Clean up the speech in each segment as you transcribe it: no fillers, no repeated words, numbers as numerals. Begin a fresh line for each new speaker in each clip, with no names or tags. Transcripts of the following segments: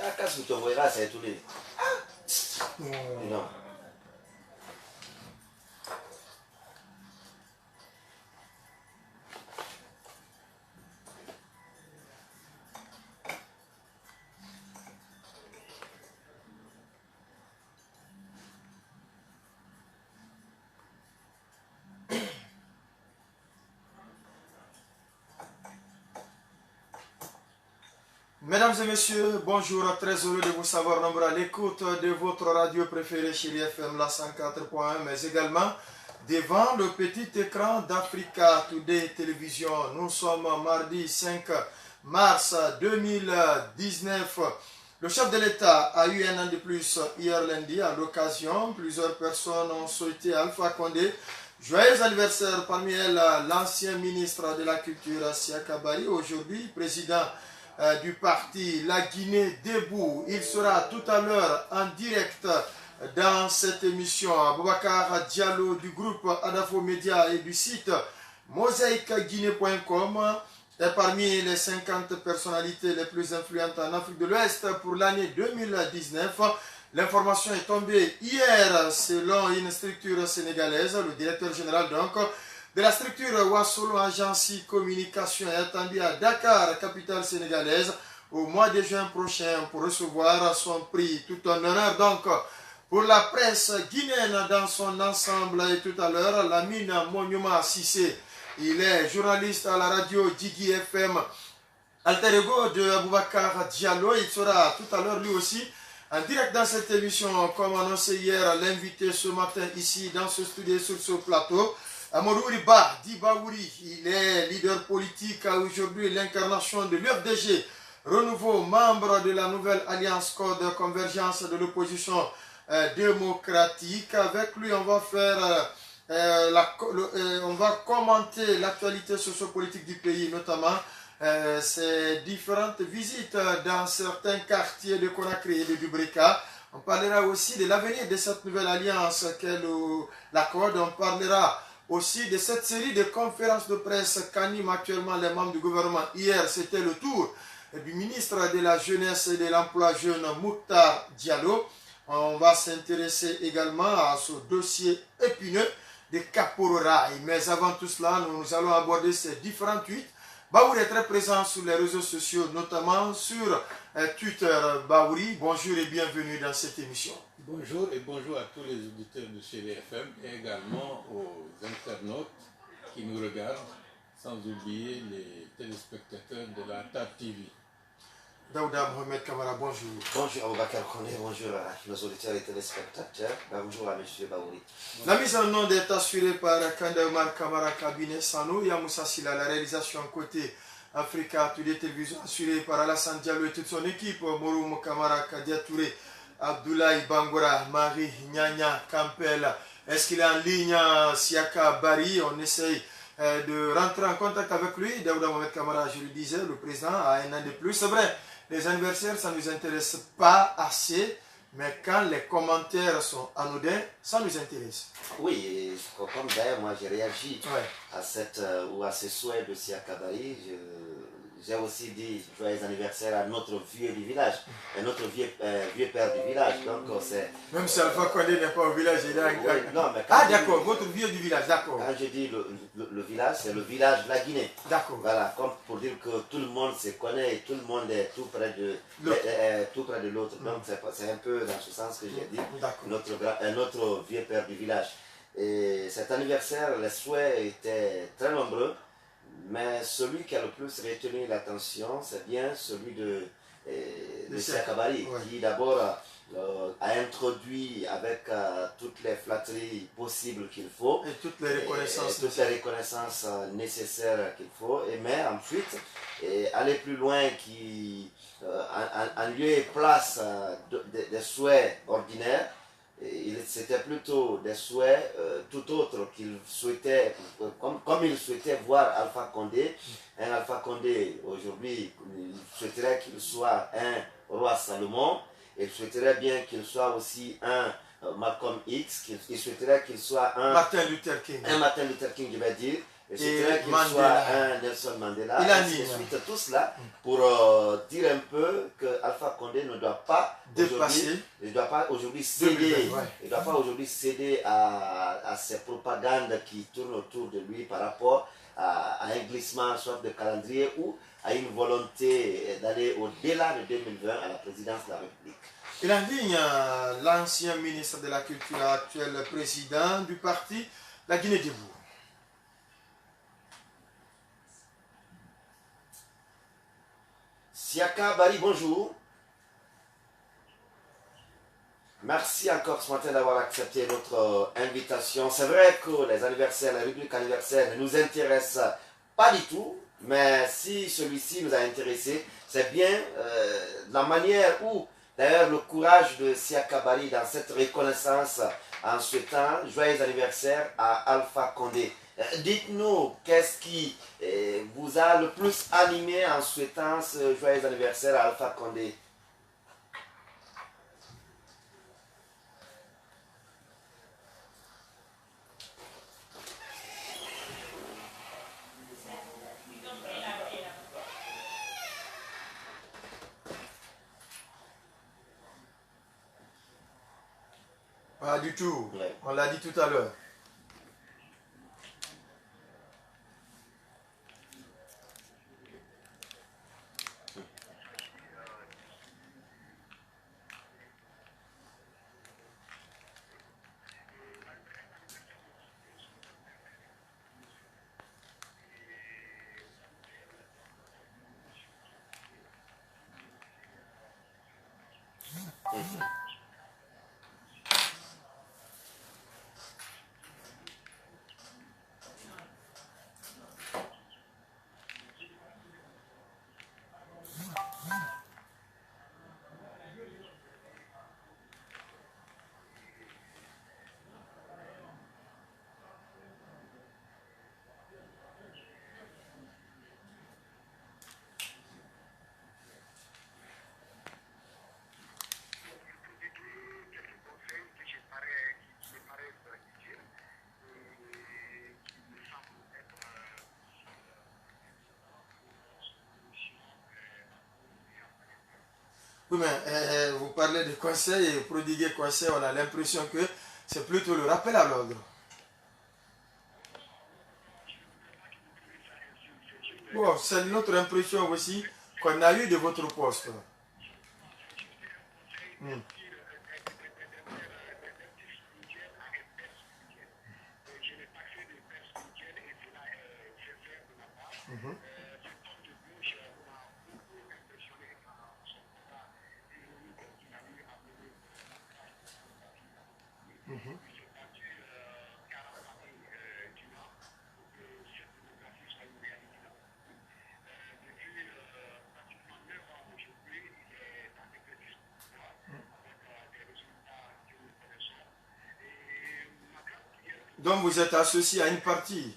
Acaso tu verrà se tu lì. No.
Mesdames et messieurs, bonjour, très heureux de vous savoir nombreux à l'écoute de votre radio préférée Chérie FM, la 104.1, mais également devant le petit écran d'Africa Today Télévision. Nous sommes mardi 5 mars 2019. Le chef de l'État a eu un an de plus hier lundi. À l'occasion, plusieurs personnes ont souhaité à Alpha Condé joyeux anniversaire, parmi elles l'ancien ministre de la Culture Siaka Bari, aujourd'hui président du parti La Guinée Debout. Il sera tout à l'heure en direct dans cette émission. Aboubacar Diallo du groupe Adafo Média et du site mosaïqueguinée.com est parmi les 50 personnalités les plus influentes en Afrique de l'Ouest pour l'année 2019. L'information est tombée hier selon une structure sénégalaise. Le directeur général donc de la structure Wassolo Agency Communication est attendu à Dakar, capitale sénégalaise, au mois de juin prochain pour recevoir son prix. Tout un honneur donc pour la presse guinéenne dans son ensemble. Et tout à l'heure, Lamine Monument Sissé, il est journaliste à la radio Digi FM, alter ego de Aboubacar Diallo. Il sera tout à l'heure lui aussi en direct dans cette émission, comme annoncé hier, l'invité ce matin ici dans ce studio sur ce plateau. Amadou Ba Dibaouri, il est leader politique, aujourd'hui l'incarnation de l'UFDG, renouveau membre de la nouvelle alliance Code Convergence de l'opposition démocratique. Avec lui, on va faire, on va commenter l'actualité sociopolitique du pays, notamment ses différentes visites dans certains quartiers de Conakry et de Dubrika. On parlera aussi de l'avenir de cette nouvelle alliance qu'est la Code. On parlera aussi de cette série de conférences de presse qu'animent actuellement les membres du gouvernement. Hier, c'était le tour du ministre de la Jeunesse et de l'Emploi jeune, Mokhtar Diallo. On va s'intéresser également à ce dossier épineux de Kapororaï. Mais avant tout cela, nous allons aborder ces différents tweets. Baouri est très présent sur les réseaux sociaux, notamment sur Twitter. Baouri, bonjour et bienvenue dans cette émission.
Bonjour et bonjour à tous les auditeurs de Chérie FM et également aux internautes qui nous regardent, sans oublier les téléspectateurs de la TAP TV.
Daouda Mohamed Kamara, bonjour.
Bonjour Aboubacar Kone, bonjour à nos auditeurs et téléspectateurs. Bonjour à M. Baouri.
La mise en onde est assurée par Kanda Omar Kamara Cabinet Sano, Yamoussa Sila, la réalisation côté Africa Today Télévision assurée par Alassane Diallo et toute son équipe, Moroum Kamara Kadia Touré, Abdoulaye Bangora, Marie Nyanya Campel. Est-ce qu'il est en ligne, Siaka Bari? On essaye de rentrer en contact avec lui. Daouda Mohamed Kamara, je le disais, le président a un an de plus. C'est vrai, les anniversaires, ça ne nous intéresse pas assez, mais quand les commentaires sont anodins, ça nous intéresse.
Oui, comme d'ailleurs, moi j'ai réagi à ce souhait de Siaka Bari. J'ai aussi dit joyeux anniversaire à notre vieux du village, à notre vieux père du village. Donc c'est...
Même si Alpha Condé n'est pas au village, il est
oui, non, mais
d'accord, votre vieux du village, d'accord.
Quand je dis le village, c'est le village de la Guinée.
D'accord.
Voilà, comme pour dire que tout le monde se connaît et tout le monde est tout près de l'autre. Donc c'est un peu dans ce sens que j'ai dit, notre vieux père du village. Et cet anniversaire, les souhaits étaient très nombreux. mais celui qui a le plus retenu l'attention, c'est bien celui de Sia Kabari, qui d'abord a introduit avec toutes les flatteries possibles qu'il faut,
et toutes les
reconnaissances nécessaires qu'il faut, mais ensuite aller plus loin en lieu et place des souhaits ordinaires. C'était plutôt des souhaits tout autres qu'il souhaitait, comme il souhaitait voir Alpha Condé. Un Alpha Condé aujourd'hui, il souhaiterait qu'il soit un roi Salomon. Il souhaiterait bien qu'il soit aussi un Malcolm X. Il souhaiterait qu'il soit un
Martin Luther King.
Un Martin Luther King, je vais dire. Il souhaiterait qu'il soit un Nelson Mandela. Et ensuite tout cela pour dire un peu que Alpha Condé ne doit pas aujourd'hui céder, il doit pas aujourd'hui céder à ces propagandes qui tournent autour de lui par rapport à un glissement soit de calendrier ou à une volonté d'aller au-delà de 2020 à la présidence de la République.
Il indigne l'ancien ministre de la Culture, actuel président du parti, la Guinée-Debout.
Siaka Bari, bonjour. Merci encore ce matin d'avoir accepté notre invitation. C'est vrai que les anniversaires, la rubrique anniversaire ne nous intéresse pas du tout, mais si celui-ci nous a intéressés, c'est bien la manière où, d'ailleurs, le courage de Siaka Bari dans cette reconnaissance en souhaitant joyeux anniversaire à Alpha Condé. Dites-nous, qu'est-ce qui vous a le plus animé en souhaitant ce joyeux anniversaire à Alpha Condé?
Pas du tout, on l'a dit tout à l'heure. Oui, mais vous parlez de conseils et prodiguer conseils, on a l'impression que c'est plutôt le rappel à l'ordre. Bon, c'est notre impression aussi qu'on a eu de votre poste. Donc vous êtes associé à une partie.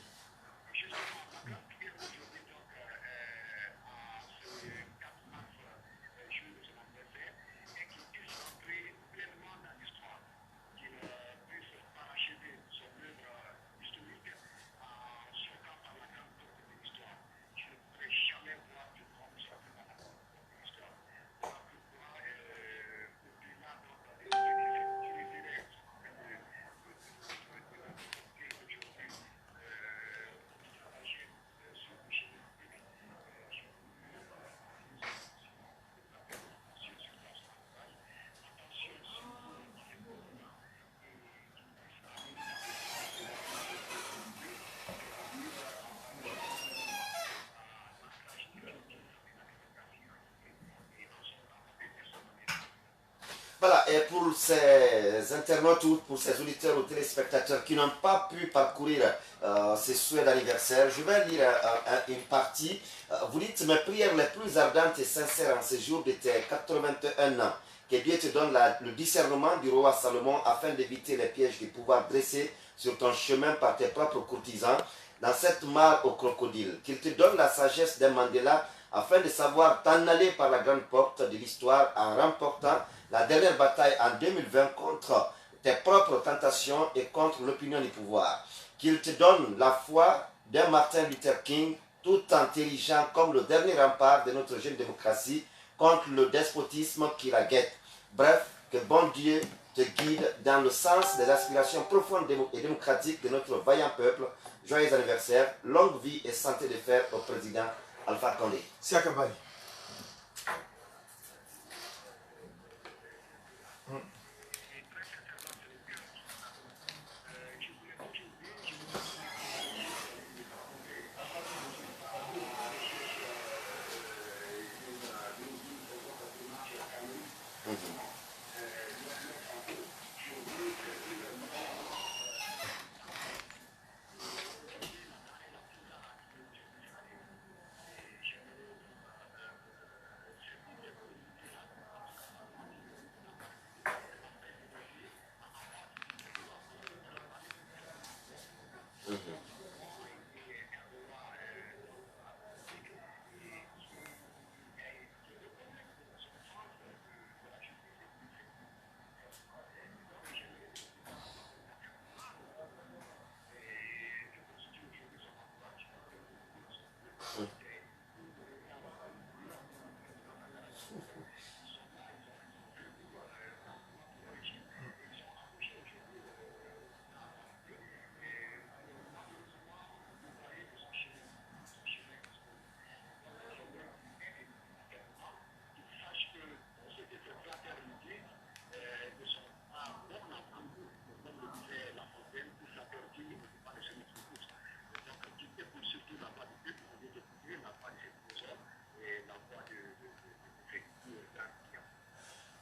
Voilà, et pour ces internautes ou pour ces auditeurs ou téléspectateurs qui n'ont pas pu parcourir ces souhaits d'anniversaire, je vais lire une partie. Vous dites: mes prières les plus ardentes et sincères en ce jour de tes 81 ans. Que Dieu te donne le discernement du roi Salomon afin d'éviter les pièges du pouvoir dressés sur ton chemin par tes propres courtisans dans cette mare au crocodile. Qu'il te donne la sagesse d'un Mandela afin de savoir t'en aller par la grande porte de l'histoire en remportant la dernière bataille en 2020 contre tes propres tentations et contre l'opinion du pouvoir. Qu'il te donne la foi d'un Martin Luther King tout intelligent comme le dernier rempart de notre jeune démocratie contre le despotisme qui la guette. Bref, que bon Dieu te guide dans le sens des aspirations profondes et démocratiques de notre vaillant peuple. Joyeux anniversaire, longue vie et santé de fer au président Alpha Condé.
Siaka Bari.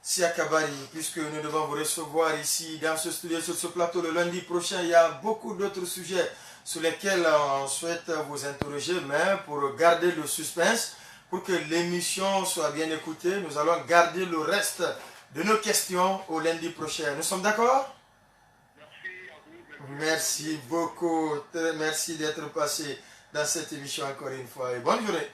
Siaka Bari, puisque nous devons vous recevoir ici dans ce studio, sur ce plateau le lundi prochain, il y a beaucoup d'autres sujets sur lesquels on souhaite vous interroger, mais pour garder le suspense, pour que l'émission soit bien écoutée, nous allons garder le reste de nos questions au lundi prochain. Nous sommes d'accord? Merci beaucoup, merci d'être passé dans cette émission encore une fois et bonne journée.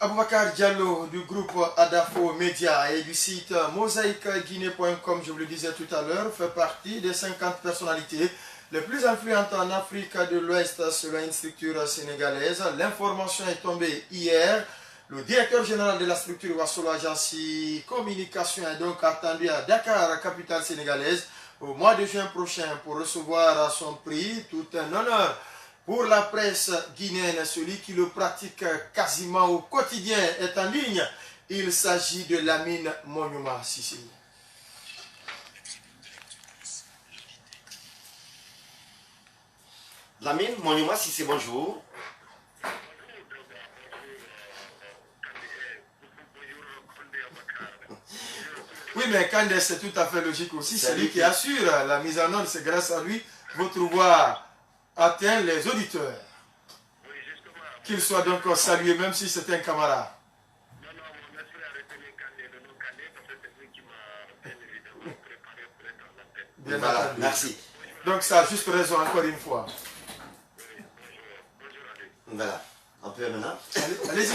Aboubakar Diallo du groupe Adafo Média et du site mosaïqueguinée.com, je vous le disais tout à l'heure, fait partie des 50 personnalités les plus influentes en Afrique de l'Ouest selon une structure sénégalaise. L'information est tombée hier. Le directeur général de la structure Wassolo Agency Communication est donc attendu à Dakar, capitale sénégalaise, au mois de juin prochain pour recevoir à son prix. Tout un honneur pour la presse guinéenne. Celui qui le pratique quasiment au quotidien est en ligne. Il s'agit de Lamine Monyouma Sissé.
Lamine Monyouma Sissé, bonjour.
Oui, mais Kandé, c'est tout à fait logique aussi. C'est lui qui assure la mise en onde. C'est grâce à lui votre voix atteint les auditeurs. Qu'il soit donc salué, même si c'est un camarade.
Bien voilà, entendu. Merci.
Donc ça a juste raison encore une fois.
Voilà. On peut maintenant.
Allez-y.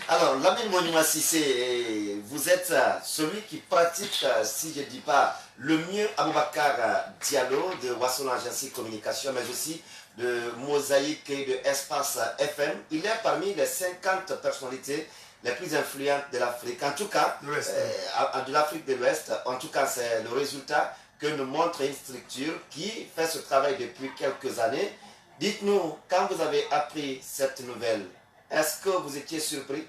Alors, Lamine Monyouma Sissé, vous êtes celui qui pratique, si je ne dis pas le mieux, Aboubakar Diallo de Wassolo Agency Communication, mais aussi de Mosaïque et de Espace FM. Il est parmi les 50 personnalités les plus influentes de l'Afrique, en tout cas, de l'Afrique de l'Ouest. En tout cas, c'est le résultat que nous montre une structure qui fait ce travail depuis quelques années. Dites-nous, quand vous avez appris cette nouvelle, est-ce que vous étiez surpris?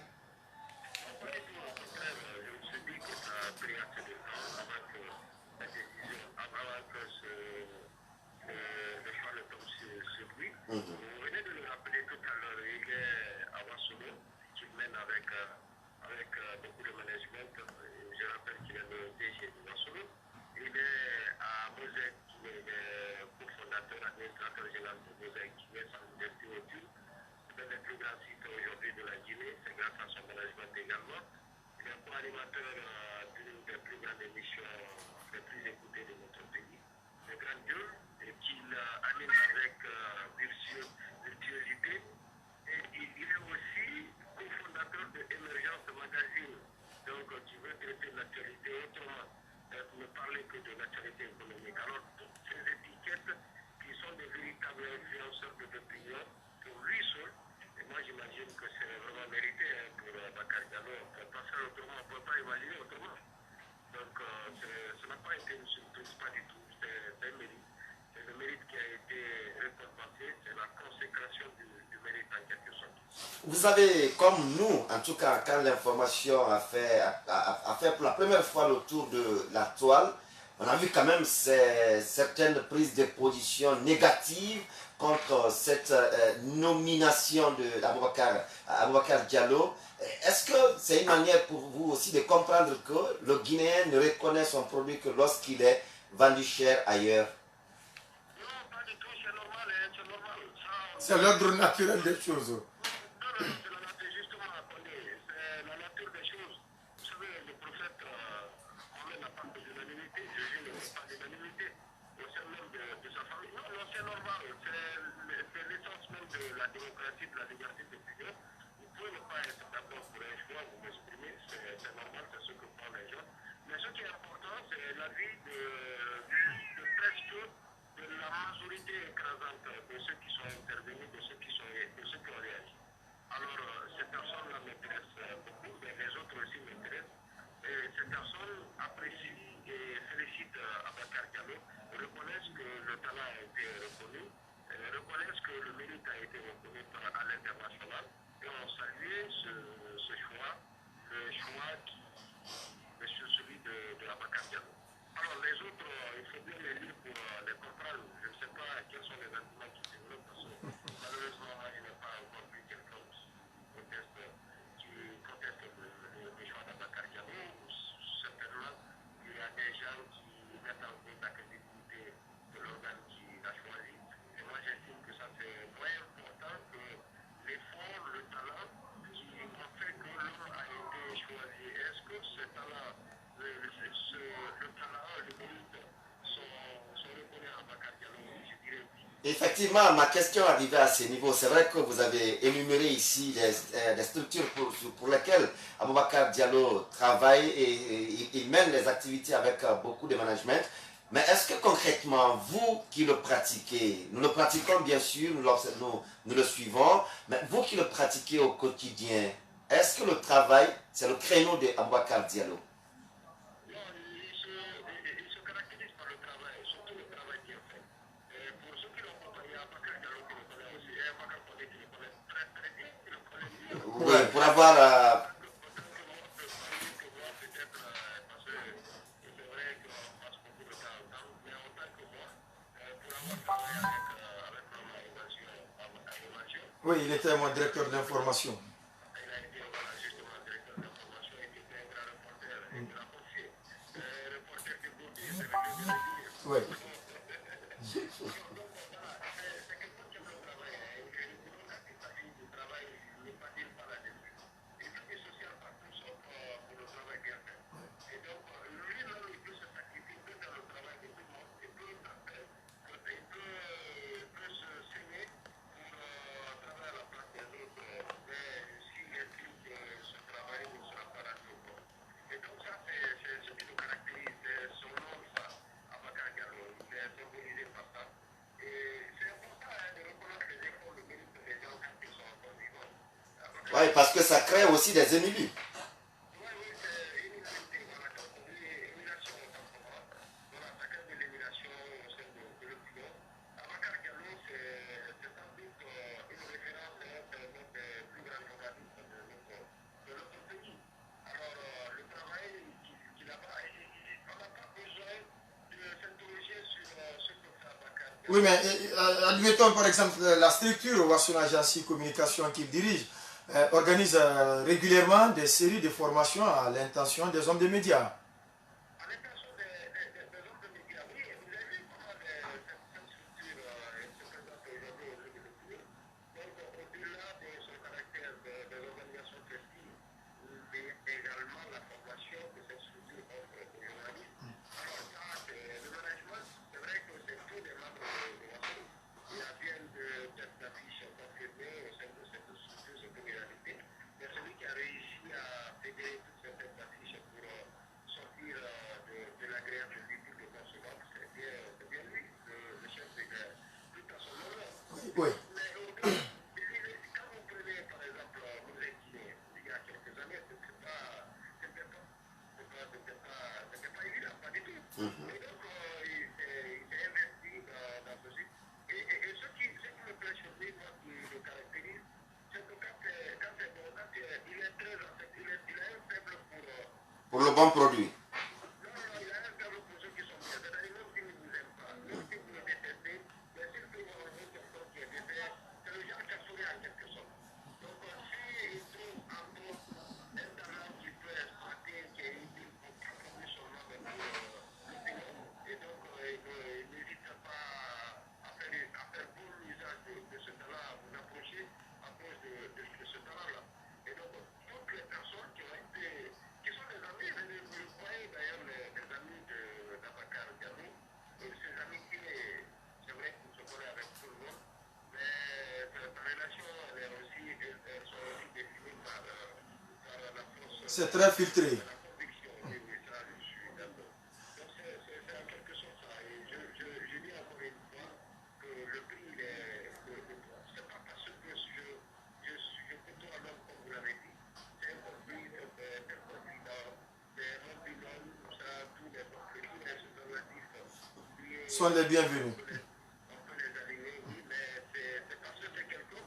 directeur général de Mosaïque Guinée, sans modestie aucune. C'est un des plus grands sites aujourd'hui de la Guinée, c'est grâce à son management également. Il est co-animateur d'une des plus grandes émissions les plus écoutées de notre pays, le Grand Dieu, et qu'il anime avec virtuosité. Et il est aussi cofondateur de Émergence Magazine, donc qui veut traiter l'actualité autrement, ne parler que de l'actualité économique. Alors toutes ces étiquettes qui sont des véritables influenceurs de l'opinion, pour lui seul, et moi j'imagine que c'est vraiment mérité pour Bakar Diallo, on ne peut pas faire autrement, on ne peut pas imaginer autrement. Donc ça n'a pas été une surprise, pas du tout, c'est un mérite. C'est le mérite qui a été récompensé, c'est la consécration du mérite en quelque sorte.
Vous savez, comme nous, en tout cas, quand l'information a fait pour la première fois le tour de la toile, on a vu quand même certaines prises de position négatives contre cette nomination d'Aboubacar Diallo. Est-ce que c'est une manière pour vous aussi de comprendre que le Guinéen ne reconnaît son produit que lorsqu'il est vendu cher ailleurs?
Non, pas du tout, c'est normal, c'est normal.
C'est l'ordre naturel des choses.
Non, c'est la nature, justement, attendez, c'est la nature des choses. Vous savez, le prophète Mohamed n'a pas d'unanimité, Jésus ne veut pas d'unanimité au sein même de sa famille. Non, non, c'est normal, c'est l'essence même de la démocratie, de la liberté d'opinion. Vous pouvez ne pas être d'accord pour un choix, vous m'exprimez, c'est normal, c'est ce que font les gens. Mais ce qui est important, c'est l'avis de presque de la majorité écrasante de ceux qui sont intervenus, de ceux qui ont réagi. Alors, ces personnes-là m'intéressent beaucoup, mais les autres aussi m'intéressent. Et ces personnes apprécient et félicitent Abakar Diallo, reconnaissent que le talent a été reconnu, reconnaissent que le mérite a été reconnu à l'international, et ont salué ce choix, le choix qui est celui de Abakar Diallo. Alors, les autres, il faut bien les lire pour les comprendre. Je ne sais pas quels sont les arguments qui développent, parce que malheureusement, il n'y a pas encore vu quelqu'un qui conteste le choix d'Abakar Diallo. Certainement, il y a des gens qui mettent en cause la crédibilité de l'organe qui l'a choisi. Et moi, j'estime que ça c'est moins important que l'effort, le talent qui ont fait que l'homme a été choisi. Est-ce que ce talent, le talent, le mérite sont reconnus à Bakar Diallo? Je dirais oui.
Effectivement, ma question arrivait à ce niveau. C'est vrai que vous avez énuméré ici les structures pour lesquelles Aboubacar Diallo travaille et il mène les activités avec beaucoup de management. Mais est-ce que concrètement, vous qui le pratiquez, nous le pratiquons bien sûr, nous le suivons, mais vous qui le pratiquez au quotidien, est-ce que le travail, c'est le créneau d'Aboubacar Diallo?
Non, il se caractérise par le travail, surtout le travail bien fait. Et pour ceux qui l'ont côtoyé, Abakar Diallo qui le connaît aussi, et Abakar Condé qui le connaît très très bien, qui le connaît mieux.
Oui, pour avoir...
Autant que moi, peut-être, parce que c'est vrai qu'on passe beaucoup de temps en temps, mais autant que moi, pour avoir travaillé avec Romain Évasion,
Oui, il était mon directeur d'information.
il a été justement directeur d'information et qui était un grand reporter, et il a confié. Reporter de Gourdi, c'est le mieux de le dire.
Oui.
Donc voilà, c'est quelqu'un qui aime le travail. Et le boulot, quand il s'agit du travail, il n'est pas dire par là-dessus. Il fait des social partout sauf pour le travail bien fait. Et donc, lui-même, il peut se sacrifier, il peut faire le travail de tout le monde, il peut se saigner pour travailler à la place des autres, mais s'il estime que ce travail ne sera pas rendu au compte. Et donc ça, c'est ce qui nous caractérise, c'est son nom, ça, Abakar Diallo, il est symbolisé par ça. Et c'est important de reconnaître les efforts, le mérite des gens quand ils sont encore vivants.
Oui, parce que ça crée aussi des ennemis.
Oui, c'est une unanimité, voilà, quand on dit élimination autant pour moi, voilà, ça crée de l'élimination au sein de l'opinion. Abakar Diallo, c'est sans doute une référence, c'est l'un des plus grands journalistes de notre pays. Alors, le travail qu'il a pas, on n'a pas besoin de s'interroger sur ce que fait Abakar Diallo.
Oui, mais admettons par exemple la structure ou son agence communication qu'il dirige organise régulièrement des séries de formations à l'intention des hommes des médias.
À l'intention des hommes de médias, oui, vous avez vu comment cette structure,
Oui.
Mais quand vous prenez, par exemple, nos Guinée, il y a quelques années, c'était pas évident, pas du tout. Et donc, il s'est investi dans ceci. Et ce qui me plaît sur lui, moi, qui le caractérise, c'est que quand il est très en fait, il a un faible
pour le bon produit.
non, il a un faible pour ceux qui sont bien. C'est-à-dire, même s'il ne vous aime pas, même si vous le détestez, mais s'il peut y avoir une personne qui est détestée, c'est le genre cassoulet en quelque sorte. Donc, s'il trouve en gros un talent qui peut exploiter, qui est utile pour transformer son nom dans l'opinion, et donc il n'hésite pas à faire bon usage de ce talent, à vous approcher à cause de ce talent-là. Et donc, toutes les personnes qui ont été, qui sont des amis, vous voyez d'ailleurs les amis d'Abakar Diallo, ces amitiés, c'est vrai qu'on se connaît avec tout le monde, mais la relation, elles sont aussi définies par la force.
C'est très filtré.
La conviction, oui, ça, je suis d'accord. Donc, c'est en quelque sorte ça. Et je dis encore une fois que le prix, c'est pas parce que je côtoie l'homme comme vous l'avez dit. C'est un conflit dans des mobilons, ça, tous les conflits, tous les superlatifs.
Sont les bienvenus.
On peut les aligner, oui, mais c'est parce que c'est quelqu'un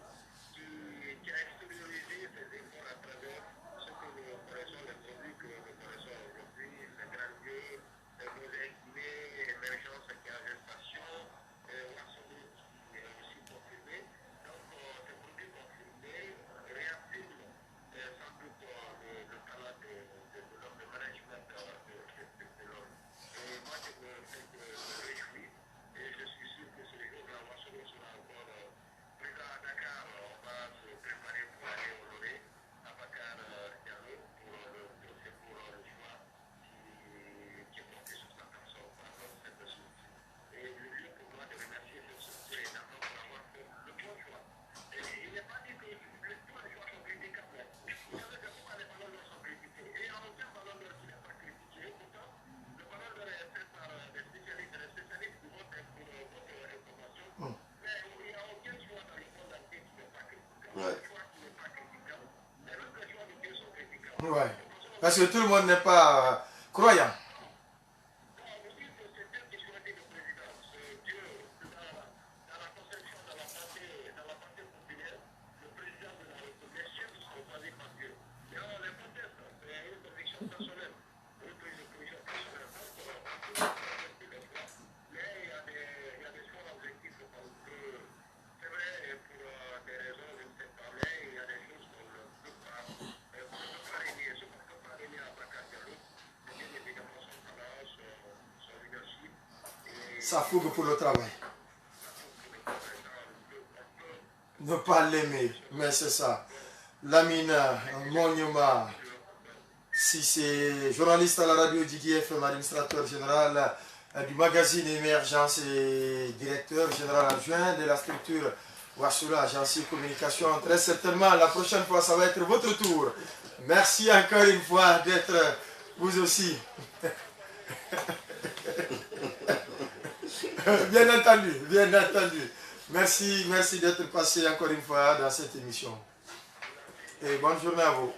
qui a extériorisé ses efforts à travers ce que nous connaissons, les produits que nous connaissons aujourd'hui, les grands lieux, nos Guinée, l'émergence qui est en gestation, Ouassogou qui est aussi confirmé. Donc, ces produits confirmés réaffirment sans doute le talent de l'homme, le management de l'homme. Et moi, je me réjouis. Et je suis sûr que ce jour-là, Ouassogou sera encore présent à Dakar. On va se préparer pour aller honorer Abakar Diallo pour le choix qui est porté sur sa personne par cette structure. Et le lieu pour moi de remercier cette structure est d'abord pour avoir fait le bon choix. Et il n'est pas dit que tous les choix sont critiquables. Vous savez que pourquoi les ballons d'or sont critiqués. Et il n'y a aucun ballon d'or qui n'est pas critiqué. Et pourtant, le ballon d'or est fait par des spécialistes qui votent pour votre information. Mais il n'y a aucun choix dans le monde entier qui n'est pas critiquable.
Ouais.
Le choix qui n'est pas critiquable. Mais même les choix de Dieu sont critiquables.
Ouais. Parce que tout le monde n'est pas croyant.
C'est Dieu qui choisit le président. C'est Dieu, dans la conception, dans la pensée populaire, le président de la République, les chefs sont choisis par Dieu. Et on les conteste, c'est une conviction personnelle. Une conviction personnelle. Donc, on peut contester les choix, mais il y a des choix objectifs parce que c'est vrai, pour des raisons, je ne sais pas, mais il y a des choses qu'on ne peut pas régner. Ce qu'on ne peut pas régner à Bakar Diallo, c'est bien évidemment son talent, son leadership.
Ça fougue pour le travail. Ne pas l'aimer, mais c'est ça. Lamine Monyuma, si c'est journaliste à la radio d'IGFM, administrateur général du magazine Émergence et directeur général adjoint de la structure Ouassula, agence communication. Très certainement, la prochaine fois, ça va être votre tour. Merci encore une fois d'être vous aussi. Bien entendu, bien entendu. Merci d'être passé encore une fois dans cette émission. Et bonne journée à vous.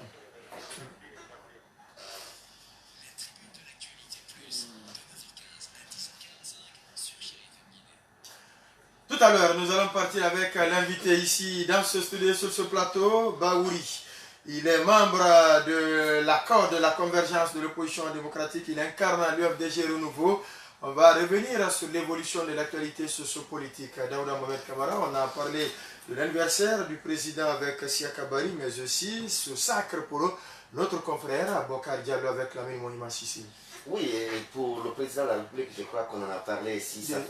Tout à l'heure, nous allons partir avec l'invité ici dans ce studio, sur ce plateau, Baouri. Il est membre de l'accord de la convergence de l'opposition démocratique. Il incarne l'UFDG Renouveau. On va revenir sur l'évolution de l'actualité sociopolitique. Daouda Mohamed Kamara, on a parlé de l'anniversaire du président avec Siaka Bari, mais aussi ce sacre pour notre confrère Bokar Diallo avec Lamine Monima Sissi.
Oui, et pour le président de la République, je crois qu'on en a parlé. Si ça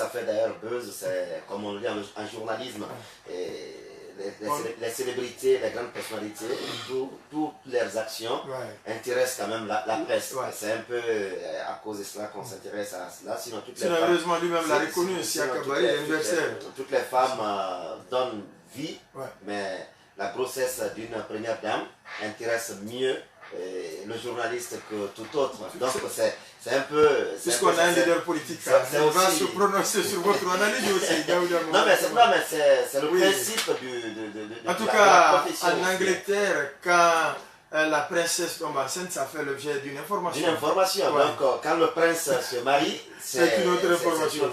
fait d'ailleurs buzz, c'est comme on le dit en journalisme. Et les célébrités, les grandes personnalités, toutes leurs actions intéressent quand même la presse. C'est un peu à cause de cela qu'on s'intéresse à cela. Sinon,
heureusement, lui-même l'a reconnu, l'anniversaire.
Toutes les femmes donnent vie, mais la grossesse d'une première dame intéresse mieux le journaliste que tout autre. Donc C'est un peu...
Puisqu'on a un leader politique, on va se prononcer sur votre analyse aussi.
Non, mais c'est le principe
en tout cas, en Angleterre, quand la princesse tombe enceinte, ça fait l'objet d'une information.
D'une information. Ouais. Donc, quand le prince se marie,
c'est une autre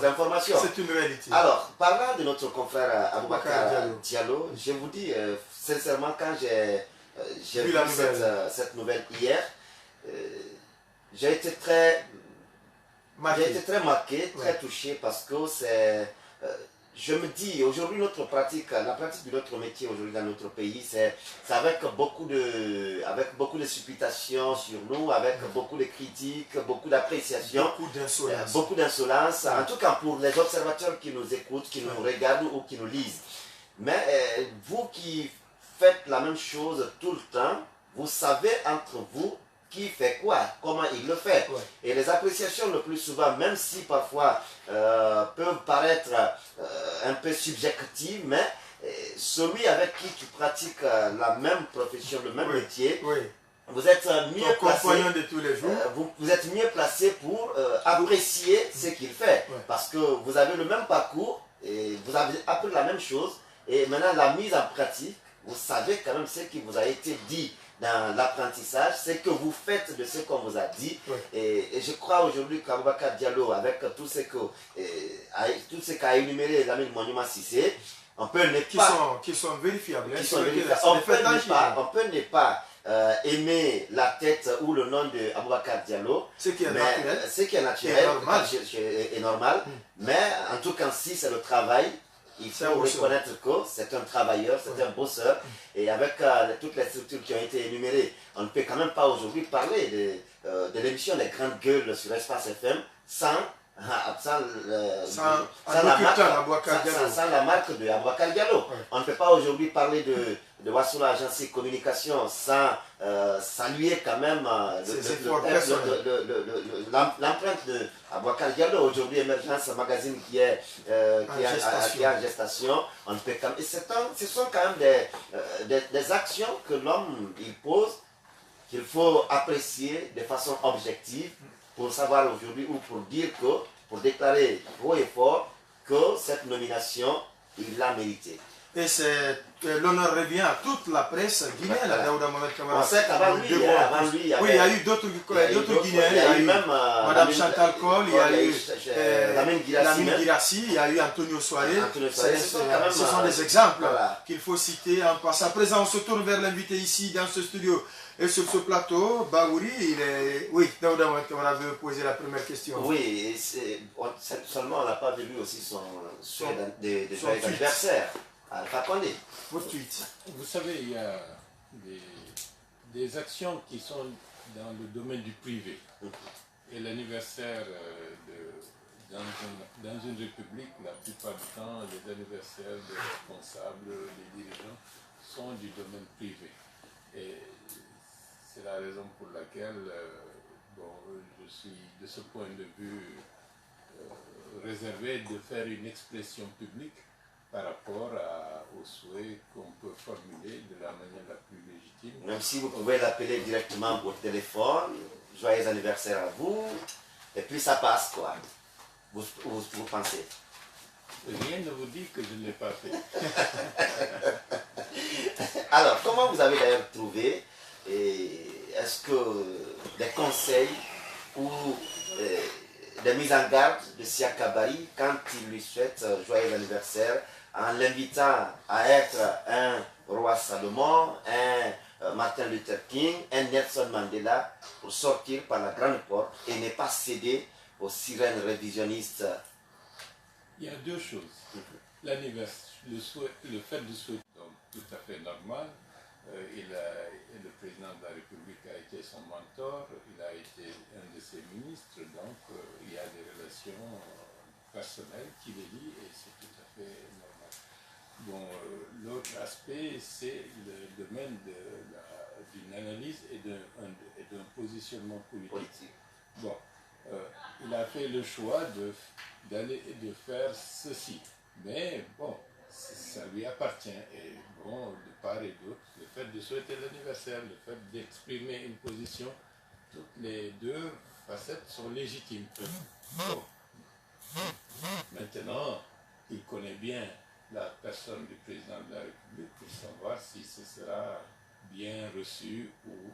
information.
C'est une réalité.
Alors, parlant de notre confrère Aboubacar Diallo, je vous dis, sincèrement, quand j'ai vu cette nouvelle hier, j'ai été très marqué, très touché, parce que c'est... je me dis, aujourd'hui, la pratique de notre métier aujourd'hui dans notre pays, c'est avec beaucoup de supputations sur nous, avec beaucoup de critiques, beaucoup d'appréciation, beaucoup d'insolence, en tout cas pour les observateurs qui nous écoutent, qui nous regardent ou qui nous lisent. Mais vous qui faites la même chose tout le temps, vous savez entre vous qui fait quoi, comment il le fait. Ouais. Et les appréciations le plus souvent, même si parfois peuvent paraître un peu subjectives, mais celui avec qui tu pratiques la même profession, le même métier, vous êtes mieux placé,
de tous les jours.
Vous êtes mieux placé pour apprécier ce qu'il fait. Parce que vous avez le même parcours, et vous avez appris la même chose, et maintenant la mise en pratique, vous savez quand même ce qui vous a été dit dans l'apprentissage, c'est que vous faites de ce qu'on vous a dit. Et je crois aujourd'hui qu'Aboubacar Diallo, avec tout ce qu'a énuméré Lamine Monument Cissé, on peut ne pas...
Qui sont vérifiables.
On peut ne pas aimer la tête ou le nom de Aboubacar Diallo.
Ce qui est naturel.
Et normal. Mais en tout cas, si c'est le travail, il faut reconnaître que c'est un travailleur, c'est un bosseur. Et avec toutes les structures qui ont été énumérées, on ne peut quand même pas aujourd'hui parler de l'émission des Grandes Gueules sur Espace FM sans la marque de Aboubacar Diallo. On ne peut pas aujourd'hui parler de Wassoula Agence Communication sans saluer quand même l'empreinte de Aboubacar Diallo. Aujourd'hui, Émergence Magazine qui est en gestation. On peut quand même, et ce sont quand même des actions que l'homme il pose, qu'il faut apprécier de façon objective pour savoir aujourd'hui ou pour dire que, pour déclarer haut et fort que cette nomination, il l'a méritée.
Et l'honneur revient à toute la presse guinéenne, Daouda Mohamed Kamara.
On sait qu'avant lui,
il y a eu d'autres Guinéens, il y a eu même Madame Chantal Cole, il y a eu Lamine Girassi, il y a eu Antonio Soare. Ce sont des exemples qu'il faut citer en passant. À présent, on se tourne vers l'invité ici dans ce studio. Et sur ce plateau, Baouri, Daouda Mohamed Kamara veut poser la première question.
Oui, seulement on n'a pas vu aussi son joyeux anniversaire. Alpha Condé.
Votre tweet.
Vous savez, il y a des actions qui sont dans le domaine du privé. Et l'anniversaire dans une république, la plupart du temps, les anniversaires des responsables, des dirigeants, sont du domaine privé. Et c'est la raison pour laquelle je suis, de ce point de vue, réservé de faire une expression publique par rapport aux souhaits qu'on peut formuler de la manière la plus légitime.
Même si vous pouvez l'appeler directement au téléphone, joyeux anniversaire à vous, et puis ça passe quoi. Vous pensez?
Rien ne vous dit que je ne l'ai pas fait.
Alors, comment vous avez d'ailleurs trouvé, est-ce que des conseils ou des mises en garde de Siaka Bari quand il lui souhaite joyeux anniversaire, en l'invitant à être un roi Salomon, un Martin Luther King, un Nelson Mandela, pour sortir par la grande porte et ne pas céder aux sirènes révisionnistes?
Il y a deux choses. L'anniversaire, le fait de souhaiter, donc tout à fait normal. Le président de la République a été son mentor, il a été un de ses ministres, donc il y a des relations personnelles qui les lient et c'est tout à fait normal. Bon, l'autre aspect, c'est le domaine d'une analyse et d'un positionnement politique. Bon, il a fait le choix de faire ceci, mais bon, ça lui appartient et bon, de part et d'autre, le fait de souhaiter l'anniversaire, le fait d'exprimer une position, toutes les deux facettes sont légitimes. Bon. Maintenant, il connaît bien la personne du président de la République pour savoir si ce sera bien reçu ou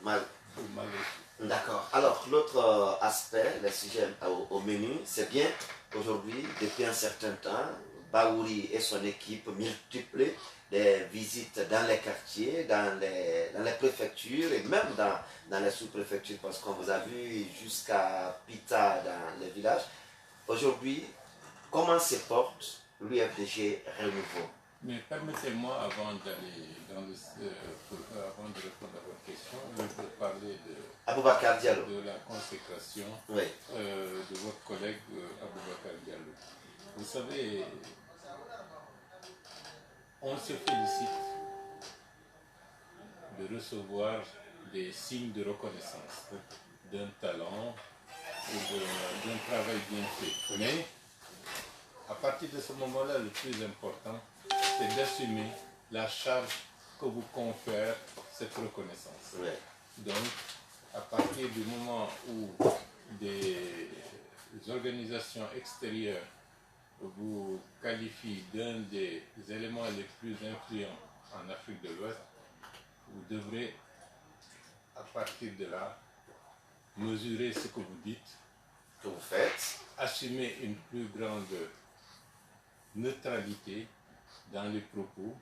mal
reçu.
D'accord. Alors, l'autre aspect, le sujet au menu, c'est bien aujourd'hui, depuis un certain temps, Baouri et son équipe multiplient des visites dans les quartiers, dans les préfectures et même dans les sous-préfectures, parce qu'on vous a vu jusqu'à Pita dans les villages. Aujourd'hui, comment se porte l'UFDG Renouveau?
Mais permettez-moi, avant d'aller avant de répondre à votre question, je peux parler de la consécration de votre collègue Aboubacar Diallo. Vous savez, on se félicite de recevoir des signes de reconnaissance d'un talent ou d'un travail bien fait. Mais à partir de ce moment-là, le plus important, c'est d'assumer la charge que vous confère cette reconnaissance.
Oui.
Donc, à partir du moment où des organisations extérieures vous qualifient d'un des éléments les plus influents en Afrique de l'Ouest, vous devrez, à partir de là, mesurer ce que vous dites,
que vous faites,
assumer une plus grande neutralité dans les propos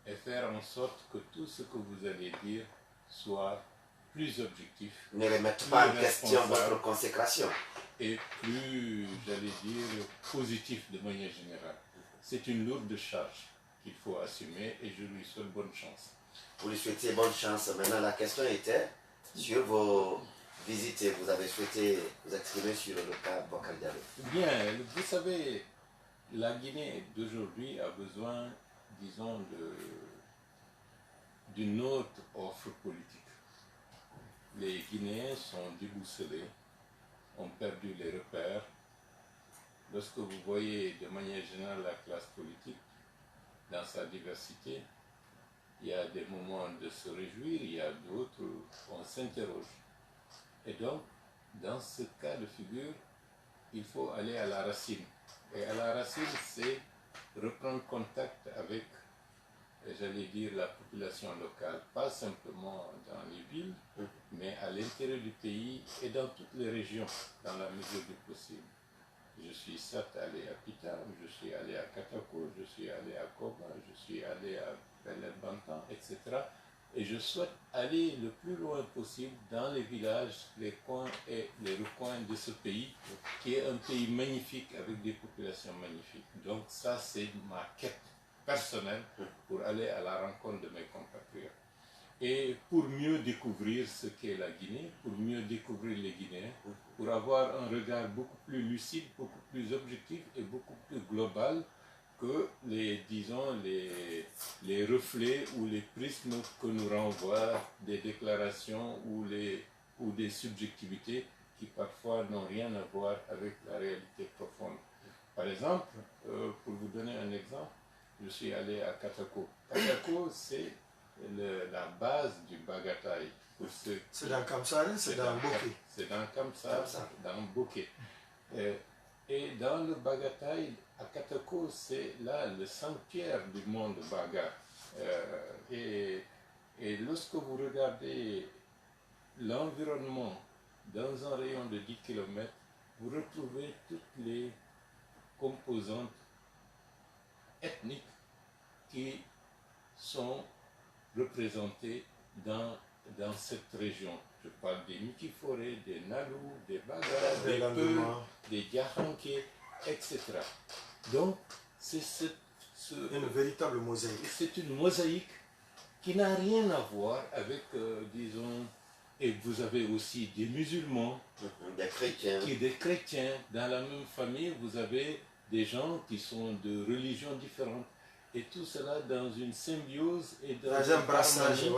et faire en sorte que tout ce que vous allez dire soit plus objectif.
Ne remettez pas en question votre consécration.
Et plus, j'allais dire, positif de manière générale. C'est une lourde charge qu'il faut assumer et je lui souhaite bonne chance.
Vous lui souhaitez bonne chance. Maintenant, la question était sur vos visites et vous avez souhaité vous exprimer sur le cas Bokar Diallo.
Bien, vous savez, la Guinée d'aujourd'hui a besoin, disons, d'une autre offre politique. Les Guinéens sont déboussolés, ont perdu les repères. Lorsque vous voyez de manière générale la classe politique dans sa diversité, il y a des moments de se réjouir, il y a d'autres où on s'interroge. Et donc, dans ce cas de figure, il faut aller à la racine. Et à la racine, c'est reprendre contact avec, j'allais dire, la population locale, pas simplement dans les villes, mais à l'intérieur du pays et dans toutes les régions, dans la mesure du possible. Je suis certes allé à Pita, je suis allé à Katako, je suis allé à Koba, je suis allé à Bel-El-Bantan, etc. Et je souhaite aller le plus loin possible dans les villages, les coins et les recoins de ce pays, qui est un pays magnifique avec des populations magnifiques. Donc ça, c'est ma quête personnelle pour aller à la rencontre de mes compatriotes. Et pour mieux découvrir ce qu'est la Guinée, pour mieux découvrir les Guinéens, pour avoir un regard beaucoup plus lucide, beaucoup plus objectif et beaucoup plus global que disons, les reflets ou les prismes que nous renvoient des déclarations ou des subjectivités qui parfois n'ont rien à voir avec la réalité profonde. Par exemple, pour vous donner un exemple, je suis allé à Katako. Katako, c'est la base du Bagataï.
C'est dans Kamsari, c'est dans Bokeh.
C'est dans Kamsari, dans Bokeh. Et dans le Bagataï, à Katako, c'est là le sanctuaire du monde Baga. Et lorsque vous regardez l'environnement dans un rayon de 10 km, vous retrouvez toutes les composantes ethniques qui sont représentées dans cette région. Je parle des Mikiforé, des Nalou, des Baga, des Peu, des Diakhanké, etc. Donc, c'est
une véritable mosaïque.
C'est une mosaïque qui n'a rien à voir avec, disons, et vous avez aussi des musulmans, des chrétiens. Dans la même famille, vous avez des gens qui sont de religions différentes. Et tout cela dans une symbiose et dans
un brassage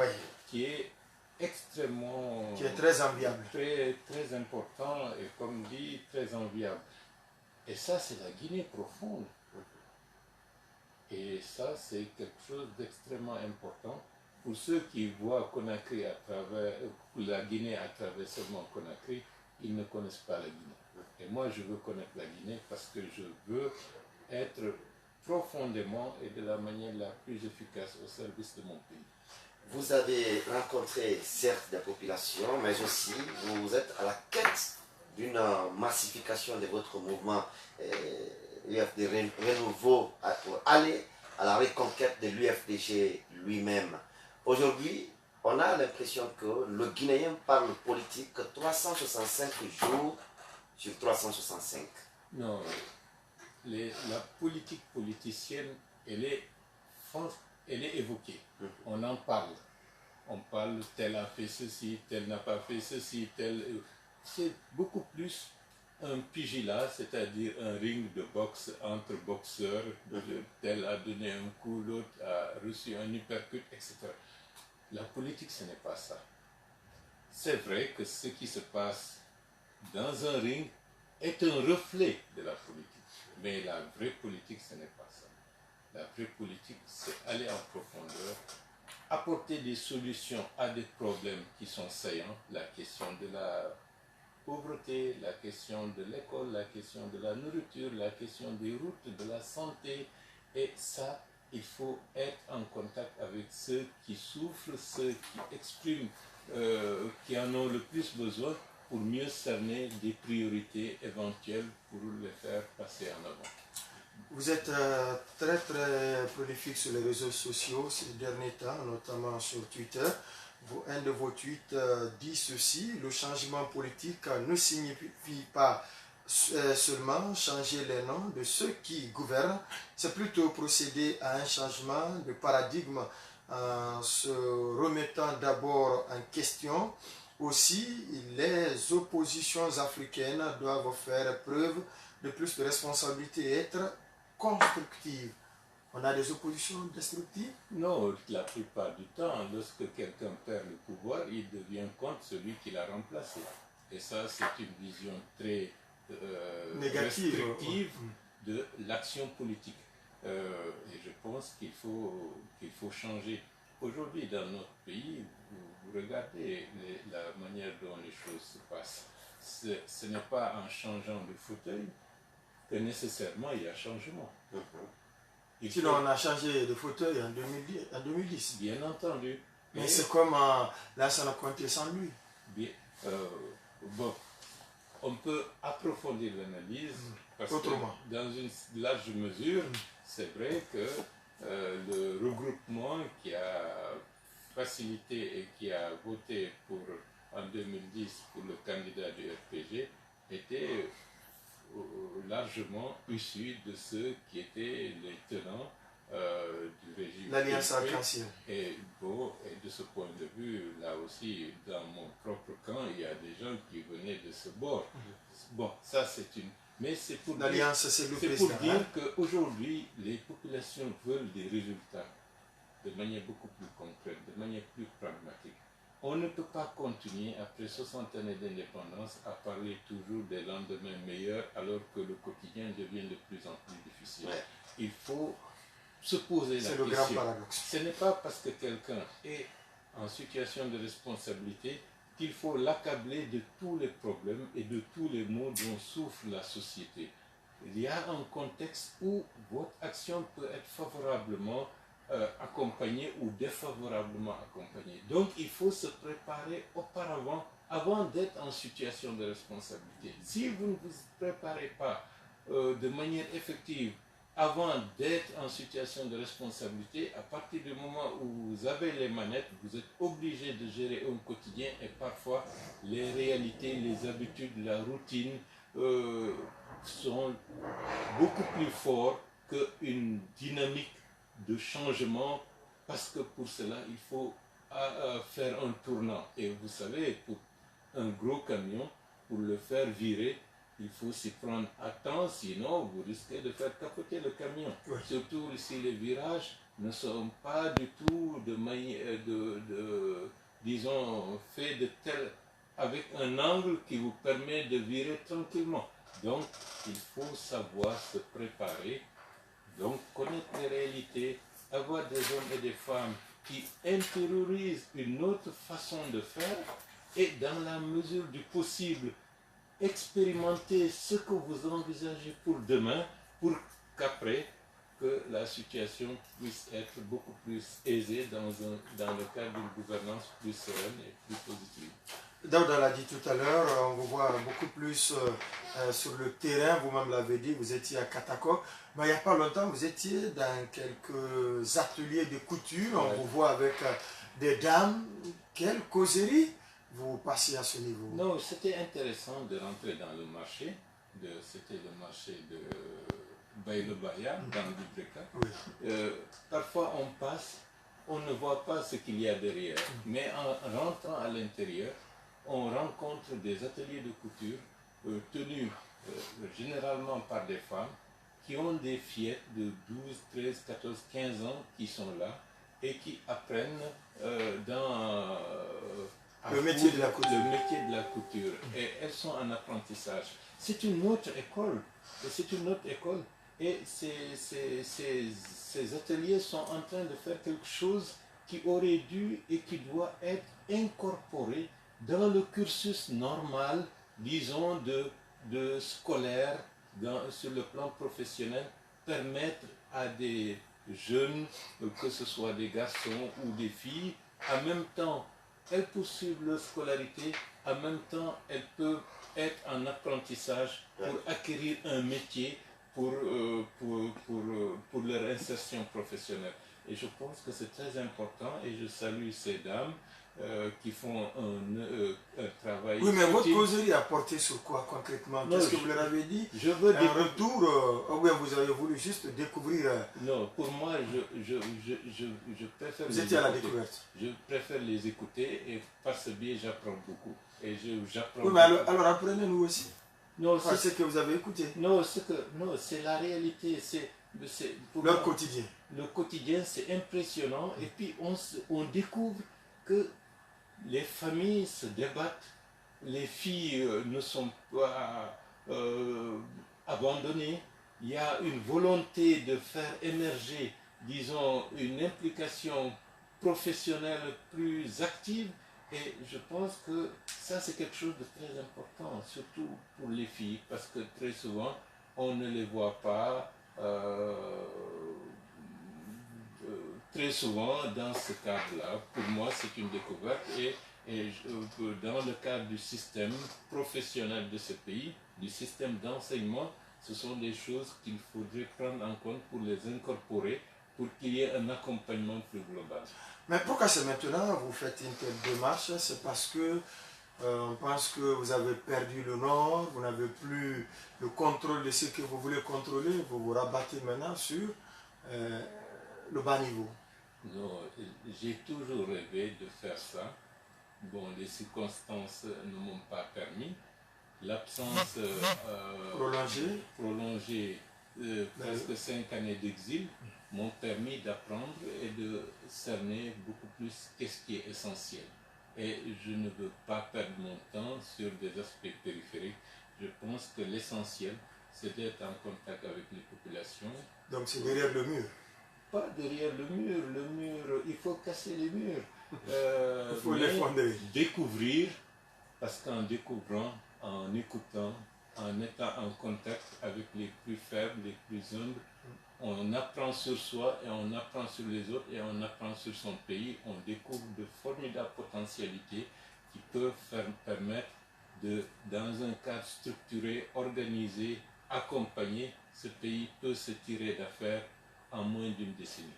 qui est extrêmement...
qui est très enviable.
Très, très important et comme dit, très enviable. Et ça, c'est la Guinée profonde. Et ça, c'est quelque chose d'extrêmement important pour ceux qui voient Conakry à travers, la Guinée à travers seulement Conakry, ils ne connaissent pas la Guinée. Et moi, je veux connaître la Guinée parce que je veux être profondément et de la manière la plus efficace au service de mon pays.
Vous avez rencontré certes des populations, mais aussi vous êtes à la quête d'une massification de votre mouvement UFD Renouveau pour aller à la reconquête de l'UFDG lui-même. Aujourd'hui, on a l'impression que le Guinéen parle politique 365 jours sur 365.
Non, la politique politicienne, elle est évoquée. On en parle. On parle, tel a fait ceci, tel n'a pas fait ceci, tel... C'est beaucoup plus un pugilat, c'est-à-dire un ring de boxe entre boxeurs. Tel a donné un coup, l'autre a reçu un uppercut, etc. La politique, ce n'est pas ça. C'est vrai que ce qui se passe dans un ring est un reflet de la politique. Mais la vraie politique, ce n'est pas ça. La vraie politique, c'est aller en profondeur, apporter des solutions à des problèmes qui sont saillants, la question de la pauvreté, la question de l'école, la question de la nourriture, la question des routes, de la santé. Et ça, il faut être en contact avec ceux qui souffrent, ceux qui expriment, qui en ont le plus besoin, pour mieux cerner des priorités éventuelles pour les faire passer en avant.
Vous êtes très prolifique sur les réseaux sociaux ces derniers temps, notamment sur Twitter. Un de vos tweets dit ceci: le changement politique ne signifie pas seulement changer les noms de ceux qui gouvernent, c'est plutôt procéder à un changement de paradigme en se remettant d'abord en question. Aussi, les oppositions africaines doivent faire preuve de plus de responsabilité et être constructives. On a des oppositions destructives?
Non, la plupart du temps, lorsque quelqu'un perd le pouvoir, il devient contre celui qui l'a remplacé. Et ça, c'est une vision très restrictive de l'action politique. Et je pense qu'il faut changer. Aujourd'hui, dans notre pays, vous regardez la manière dont les choses se passent. Ce n'est pas en changeant de fauteuil que nécessairement il y a changement.
Sinon, on a changé de fauteuil en 2010.
Bien entendu.
Mais c'est comme là, ça n'a compté sans lui.
Bien, bon, on peut approfondir l'analyse parce
autrement,
que dans une large mesure, c'est vrai que le regroupement qui a facilité et qui a voté en 2010 pour le candidat du RPG était largement issu de ceux qui étaient les tenants du régime.
L'Alliance Arc-en-Ciel.
Et bon, et de ce point de vue, là aussi, dans mon propre camp, il y a des gens qui venaient de ce bord. Bon, ça c'est une... Mais c'est pour
l'Alliance, c'est le président.
C'est pour dire qu'aujourd'hui, les populations veulent des résultats de manière beaucoup plus concrète, de manière plus pragmatique. On ne peut pas continuer, après 60 années d'indépendance, à parler toujours des lendemains meilleurs alors que le quotidien devient de plus en plus difficile. Ouais. Il faut se poser la question.
C'est le grand paradoxe.
Ce n'est pas parce que quelqu'un est en situation de responsabilité qu'il faut l'accabler de tous les problèmes et de tous les maux dont souffre la société. Il y a un contexte où votre action peut être favorablement accompagné ou défavorablement accompagné. Donc il faut se préparer auparavant, avant d'être en situation de responsabilité. Si vous ne vous préparez pas de manière effective avant d'être en situation de responsabilité, à partir du moment où vous avez les manettes, vous êtes obligé de gérer un quotidien et parfois les réalités, les habitudes, la routine sont beaucoup plus forts qu'une dynamique de changement, parce que pour cela il faut faire un tournant. Et vous savez, pour un gros camion, pour le faire virer, il faut s'y prendre à temps, sinon vous risquez de faire capoter le camion. Oui. Surtout si les virages ne sont pas du tout disons, faits de tel, avec un angle qui vous permet de virer tranquillement. Donc il faut savoir se préparer. Donc, connaître les réalités, avoir des hommes et des femmes qui intériorisent une autre façon de faire et dans la mesure du possible, expérimenter ce que vous envisagez pour demain, pour qu'après, que la situation puisse être beaucoup plus aisée dans le cadre d'une gouvernance plus sereine et plus positive.
Daouda l'a dit tout à l'heure, on vous voit beaucoup plus sur le terrain, vous-même l'avez dit, vous étiez à Katako, mais il n'y a pas longtemps, vous étiez dans quelques ateliers de couture, on vous voit avec des dames, quelle causerie vous passez à ce niveau?
Non, c'était intéressant de rentrer dans le marché, c'était le marché de Baïle-Baya, dans l'Ibreka.
Oui.
Parfois on passe, on ne voit pas ce qu'il y a derrière, mais en rentrant à l'intérieur, on rencontre des ateliers de couture tenus généralement par des femmes qui ont des fillettes de 12, 13, 14, 15 ans qui sont là et qui apprennent dans
le métier de la couture.
Le métier de la couture. Et elles sont en apprentissage. C'est une autre école. C'est une autre école. Et ces ateliers sont en train de faire quelque chose qui aurait dû et qui doit être incorporé dans le cursus normal, disons, de scolaire, sur le plan professionnel, permettre à des jeunes, que ce soit des garçons ou des filles, en même temps, elles poursuivent leur scolarité, en même temps, elles peuvent être en apprentissage pour acquérir un métier pour leur insertion professionnelle. Et je pense que c'est très important et je salue ces dames qui font un travail.
Oui, mais votre causerie a porté sur quoi concrètement? Qu'est-ce que vous leur avez dit?
Je veux
un retour, ou bien vous avez voulu juste découvrir?
Non, pour moi, je préfère.
Vous étiez à la découverte.
Je préfère les écouter et par ce biais, j'apprends beaucoup. Et j'apprends.
Oui, mais alors apprenez-nous aussi.
Non,
c'est ce que vous avez écouté.
Non, c'est la réalité. Pour
leur quotidien.
Le quotidien, c'est impressionnant. Et puis, on découvre que les familles se débattent, les filles ne sont pas abandonnées. Il y a une volonté de faire émerger, disons, une implication professionnelle plus active. Et je pense que ça, c'est quelque chose de très important, surtout pour les filles, parce que très souvent, on ne les voit pas très souvent dans ce cadre-là. Pour moi, c'est une découverte et dans le cadre du système professionnel de ce pays, du système d'enseignement, ce sont des choses qu'il faudrait prendre en compte pour les incorporer, pour qu'il y ait un accompagnement plus global.
Mais pourquoi c'est maintenant vous faites une telle démarche? C'est parce que on pense que vous avez perdu le nord, vous n'avez plus le contrôle de ce que vous voulez contrôler, vous vous rabattez maintenant sur le bas niveau.
Non, j'ai toujours rêvé de faire ça. Bon, les circonstances ne m'ont pas permis. L'absence prolongée presque 5 années d'exil m'ont permis d'apprendre et de cerner beaucoup plus qu'est-ce qui est essentiel. Et je ne veux pas perdre mon temps sur des aspects périphériques. Je pense que l'essentiel, c'est d'être en contact avec les populations.
Donc c'est derrière le mur?
Pas derrière le mur, il faut casser les murs.
Il faut les fonder.
Découvrir, parce qu'en découvrant, en écoutant, en étant en contact avec les plus faibles, les plus humbles, on apprend sur soi et on apprend sur les autres et on apprend sur son pays. On découvre de formidables potentialités qui peuvent permettre dans un cadre structuré, organisé, accompagné, ce pays peut se tirer d'affaire en moins d'une décennie.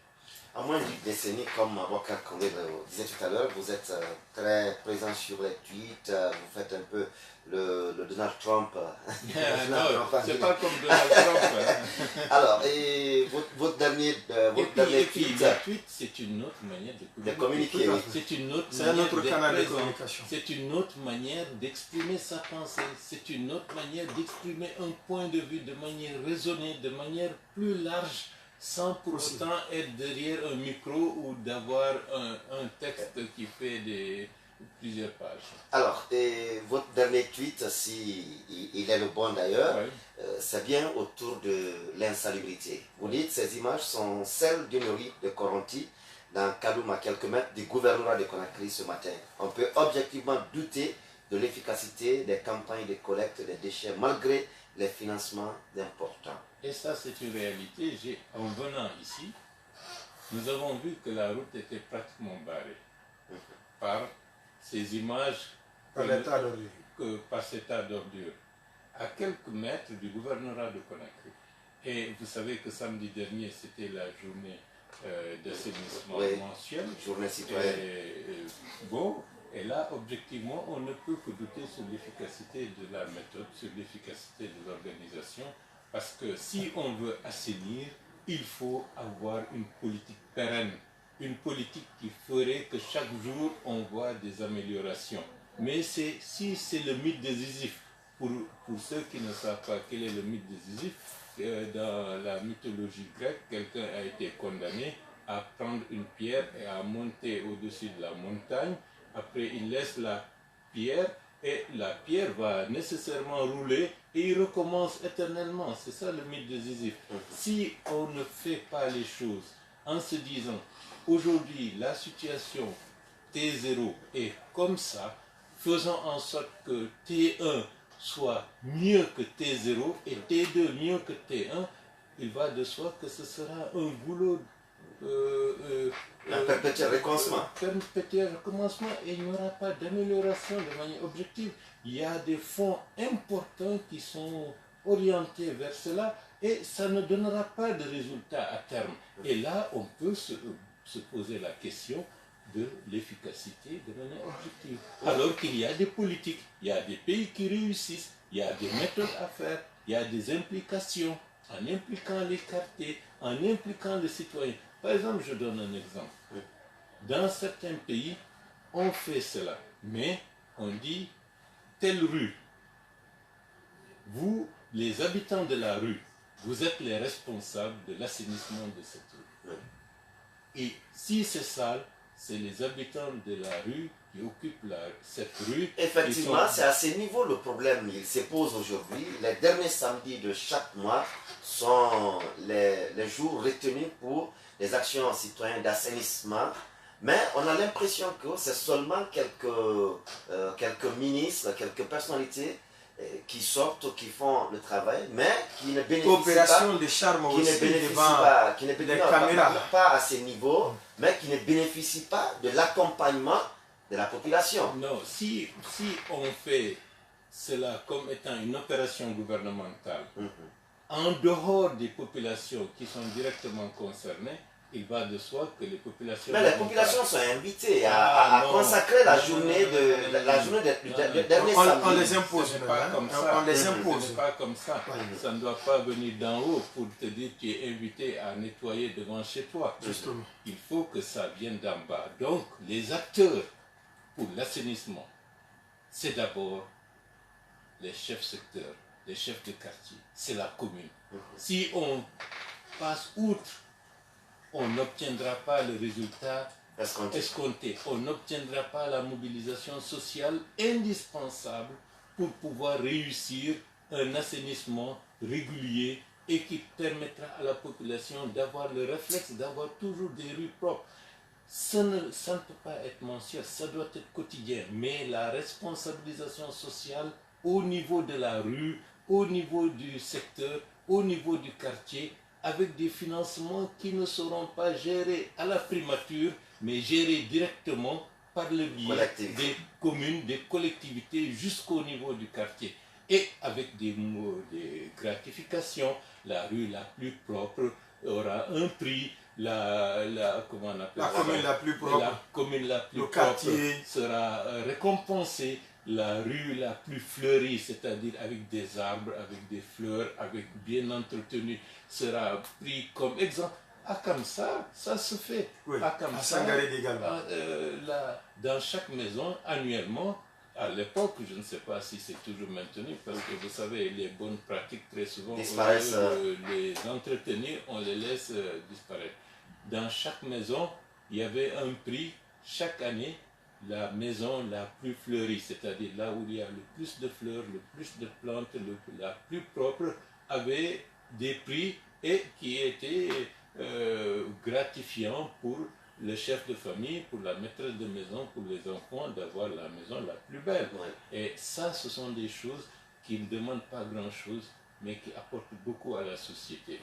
En moins d'une décennie, comme Bokar Kandé le disait tout à l'heure, vous êtes très présent sur les tweets, vous faites un peu le Donald Trump.
Non, c'est pas comme Donald Trump. Hein.
Alors, et votre dernier tweet,
le tweet, c'est une autre manière de communiquer. C'est une autre
canal de communication.
C'est une autre manière d'exprimer sa pensée. C'est une autre manière d'exprimer un point de vue de manière raisonnée, de manière plus large, sans pour autant être derrière un micro ou d'avoir un texte qui fait plusieurs pages.
Alors, et votre dernier tweet, si il est le bon d'ailleurs, c'est bien autour de l'insalubrité. Vous dites ces images sont celles d'une rue de Coronti dans Kadoum, à quelques mètres du gouvernorat de Conakry ce matin. On peut objectivement douter de l'efficacité des campagnes de collecte des déchets malgré les financements importants.
Et ça, c'est une réalité. En venant ici, nous avons vu que la route était pratiquement barrée par ces images, par cet état d'ordure, à quelques mètres du gouvernorat de Conakry. Et vous savez que samedi dernier, c'était la journée d'assainissement mensuel.
Journée citoyenne.
Et là, objectivement, on ne peut que douter sur l'efficacité de la méthode, sur l'efficacité de l'organisation, parce que si on veut assainir, il faut avoir une politique pérenne, une politique qui ferait que chaque jour on voit des améliorations. Mais si c'est le mythe de Sisyphe, pour ceux qui ne savent pas quel est le mythe de Sisyphe, dans la mythologie grecque, quelqu'un a été condamné à prendre une pierre et à monter au-dessus de la montagne. Après, il laisse la pierre et la pierre va nécessairement rouler et il recommence éternellement. C'est ça le mythe de Sisyphe. Si on ne fait pas les choses en se disant aujourd'hui la situation T0 est comme ça, faisons en sorte que T1 soit mieux que T0 et T2 mieux que T1, il va de soi que ce sera un boulot
un perpétuel recommencement.
Perpétuel recommencement et il n'y aura pas d'amélioration de manière objective. Il y a des fonds importants qui sont orientés vers cela et ça ne donnera pas de résultat à terme. Et là, on peut se poser la question de l'efficacité de manière objective. Alors qu'il y a des politiques, il y a des pays qui réussissent, il y a des méthodes à faire, il y a des implications, en impliquant les quartiers, en impliquant les citoyens. Par exemple, je donne un exemple. Dans certains pays, on fait cela, mais on dit telle rue. Vous, les habitants de la rue, vous êtes les responsables de l'assainissement de cette rue. Et si c'est sale, c'est les habitants de la rue qui occupent cette rue.
Effectivement, c'est à ce niveau le problème. Il se pose aujourd'hui. Les derniers samedis de chaque mois sont les jours retenus pour les actions citoyennes d'assainissement. Mais on a l'impression que c'est seulement quelques ministres, quelques personnalités qui sortent, qui font le travail, mais qui ne bénéficient pas à ce niveau, mais qui ne bénéficient pas de l'accompagnement de la population.
Non, si on fait cela comme étant une opération gouvernementale, en dehors des populations qui sont directement concernées, il va de soi que les populations...
Mais les populations sont invitées à consacrer la journée de dernier samedi.
On les impose.
Ce n'est pas comme ça.
On les impose.
Ce n'est pas comme ça. Ça ne doit pas venir d'en haut pour te dire que tu es invité à nettoyer devant chez toi.
Justement.
Il faut que ça vienne d'en bas. Donc, les acteurs pour l'assainissement, c'est d'abord les chefs secteurs, les chefs de quartier, c'est la commune. Si on passe outre, on n'obtiendra pas le résultat escompté. On n'obtiendra pas la mobilisation sociale indispensable pour pouvoir réussir un assainissement régulier et qui permettra à la population d'avoir le réflexe d'avoir toujours des rues propres. Ça ne peut pas être mensuel, ça doit être quotidien. Mais la responsabilisation sociale au niveau de la rue, au niveau du secteur, au niveau du quartier, avec des financements qui ne seront pas gérés à la primature, mais gérés directement par le biais des communes, des collectivités jusqu'au niveau du quartier. Et avec des gratifications, la rue la plus propre aura un prix, la commune la plus propre sera récompensée. La rue la plus fleurie, c'est-à-dire avec des arbres, avec des fleurs, avec bien entretenu, sera pris comme exemple. Comme ça se fait.
Oui,
à
Sangaré également.
Dans chaque maison, annuellement, à l'époque, je ne sais pas si c'est toujours maintenu, parce que vous savez, les bonnes pratiques, très souvent, au lieu de les entretenir, on les laisse disparaître. Dans chaque maison, il y avait un prix chaque année. La maison la plus fleurie, c'est-à-dire là où il y a le plus de fleurs, le plus de plantes, la plus propre, avait des prix et qui étaient gratifiants pour le chef de famille, pour la maîtresse de maison, pour les enfants, d'avoir la maison la plus belle.
Ouais.
Et ça, ce sont des choses qui ne demandent pas grand-chose, mais qui apportent beaucoup à la société.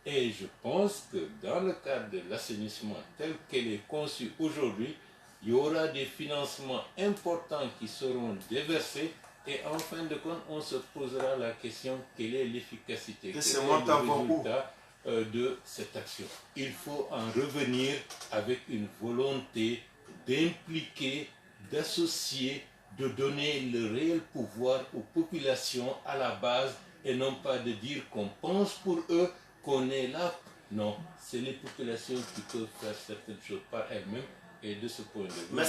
Et je pense que dans le cadre de l'assainissement tel qu'elle est conçue aujourd'hui, il y aura des financements importants qui seront déversés et en fin de compte, on se posera la question quelle est l'efficacité, quel est le résultat de cette action. Il faut en revenir avec une volonté d'impliquer, d'associer, de donner le réel pouvoir aux populations à la base et non pas de dire qu'on pense pour eux, qu'on est là. Non, c'est les populations qui peuvent faire certaines choses par elles-mêmes. Et de ce point de vue,
mais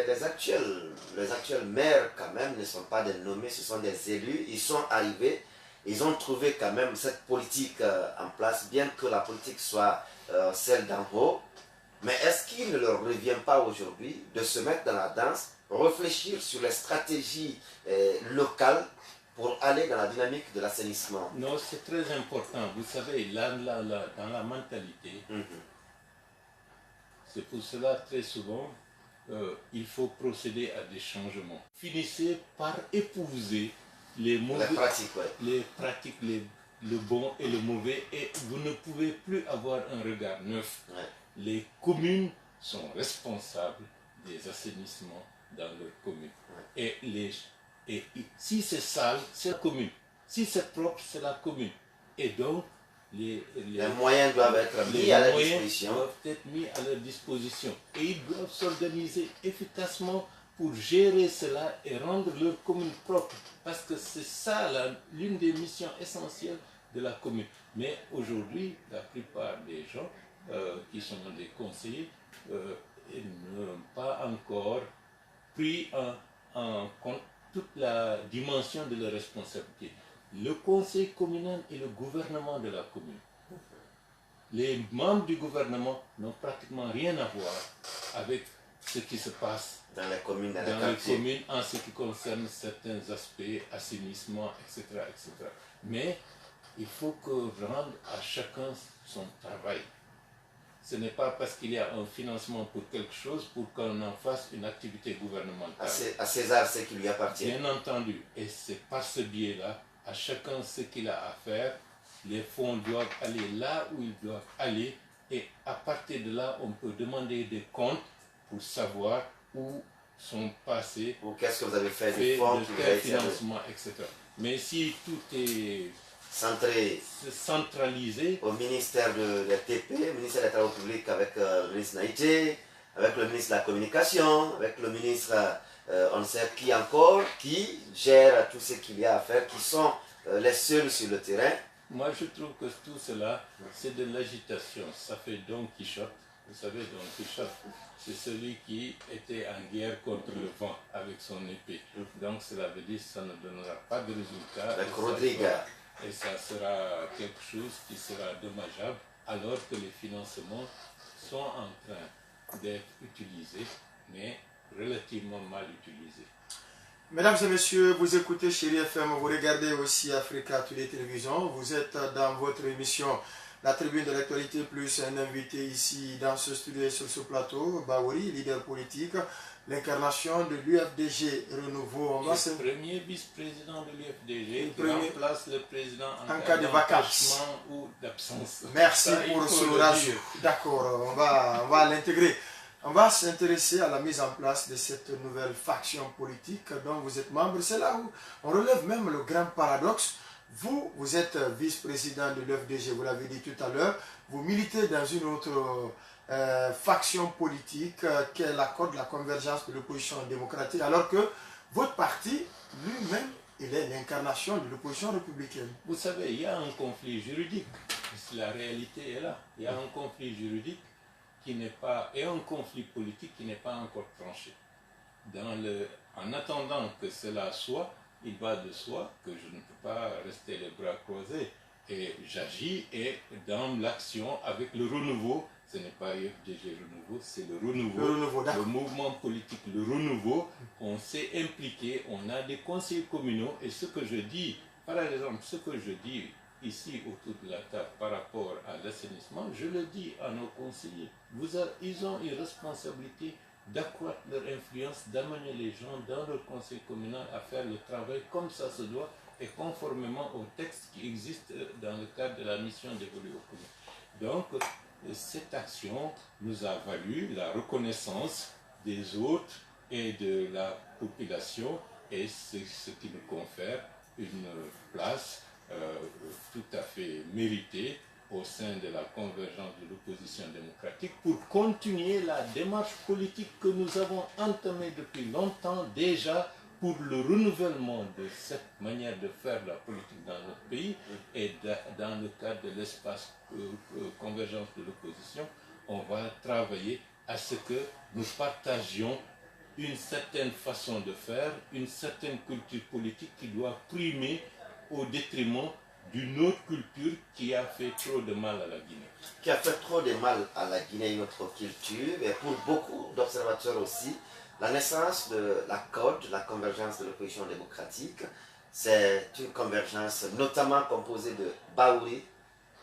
les actuels maires, quand même, ne sont pas des nommés, ce sont des élus. Ils sont arrivés, ils ont trouvé quand même cette politique en place, bien que la politique soit celle d'en haut. Mais est-ce qu'il ne leur revient pas aujourd'hui de se mettre dans la danse, réfléchir sur les stratégies locales pour aller dans la dynamique de l'assainissement?
Non, c'est très important. Vous savez, dans la mentalité, c'est pour cela, très souvent, il faut procéder à des changements. Finissez par épouser les pratiques, le bon et le mauvais, et vous ne pouvez plus avoir un regard neuf.
Ouais.
Les communes sont responsables des assainissements dans leur commune. Ouais. Et si c'est sale, c'est la commune. Si c'est propre, c'est la commune. Et donc, les
moyens doivent être mis à leur disposition.
Doivent être mis à leur disposition. Et ils doivent s'organiser efficacement pour gérer cela et rendre leur commune propre. Parce que c'est ça l'une des missions essentielles de la commune. Mais aujourd'hui, la plupart des gens qui sont des conseillers n'ont pas encore pris en compte toute la dimension de leur responsabilité. Le conseil communal et le gouvernement de la commune. Les membres du gouvernement n'ont pratiquement rien à voir avec ce qui se passe
dans les communes,
en ce qui concerne certains aspects, assainissement, etc., etc. Mais il faut rendre à chacun son travail. Ce n'est pas parce qu'il y a un financement pour quelque chose pour qu'on en fasse une activité gouvernementale.
À César, ce qui lui appartient.
Bien entendu. Et c'est par ce biais-là, à chacun ce qu'il a à faire, les fonds doivent aller là où ils doivent aller, et à partir de là, on peut demander des comptes pour savoir où sont passés,
ou qu'est-ce que vous avez fait des fonds,
de quel financement, etc. Mais si tout est centralisé
au ministère de l'RTP, le ministère des Travaux publics avec le ministre Naïté, avec le ministre de la Communication, avec le ministre on ne sait qui encore, qui gère tout ce qu'il y a à faire, qui sont les seuls sur le terrain.
Moi, je trouve que tout cela, c'est de l'agitation. Ça fait Don Quichotte. Vous savez, Don Quichotte, c'est celui qui était en guerre contre le vent avec son épée. Donc, cela veut dire que ça ne donnera pas de résultat.
Avec Rodrigue.
Et ça sera quelque chose qui sera dommageable, alors que les financements sont en train d'être utilisés, mais relativement mal utilisés.
Mesdames et messieurs, vous écoutez Chérie FM, vous regardez aussi Africa Today Télévision. Vous êtes dans votre émission La Tribune de l'actualité, plus un invité ici dans ce studio et sur ce plateau, Bahouri, leader politique, l'incarnation de l'UFDG Renouveau.
Le premier vice-président de l'UFDG qui remplace le président
en cas de vacances
ou d'absence.
Merci pour ce rajout. D'accord, on va l'intégrer. On va s'intéresser à la mise en place de cette nouvelle faction politique dont vous êtes membre. C'est là où on relève même le grand paradoxe. Vous êtes vice-président de l'UFDG, vous l'avez dit tout à l'heure. Vous militez dans une autre faction politique qui est l'accord de la convergence de l'opposition démocratique, alors que votre parti, lui-même, il est l'incarnation de l'opposition républicaine.
Vous savez, il y a un conflit juridique. La réalité est là. Il y a un conflit juridique et un conflit politique qui n'est pas encore tranché. En attendant que cela soit, il va de soi que je ne peux pas rester les bras croisés. Et j'agis et dans l'action avec le renouveau, ce n'est pas UFDG Renouveau, c'est le renouveau, le mouvement politique, le renouveau. On s'est impliqué, on a des conseils communaux et ce que je dis, par exemple, ce que je dis ici autour de la table par rapport à l'assainissement, je le dis à nos conseillers, ils ont une responsabilité d'accroître leur influence, d'amener les gens dans leur conseil communal à faire le travail comme ça se doit et conformément aux textes qui existent dans le cadre de la mission dévolue au commun. Donc, cette action nous a valu la reconnaissance des autres et de la population, et c'est ce qui nous confère une place tout à fait méritée au sein de la convergence de l'opposition démocratique pour continuer la démarche politique que nous avons entamée depuis longtemps déjà pour le renouvellement de cette manière de faire la politique dans notre pays. Et dans le cadre de l'espace convergence de l'opposition, on va travailler à ce que nous partagions une certaine façon de faire, une certaine culture politique qui doit primer au détriment d'une autre culture qui a fait trop de mal à la Guinée.
Qui a fait trop de mal à la Guinée, une autre culture, et pour beaucoup d'observateurs aussi, la naissance de la CODE, la convergence de l'opposition démocratique, c'est une convergence notamment composée de Baouri,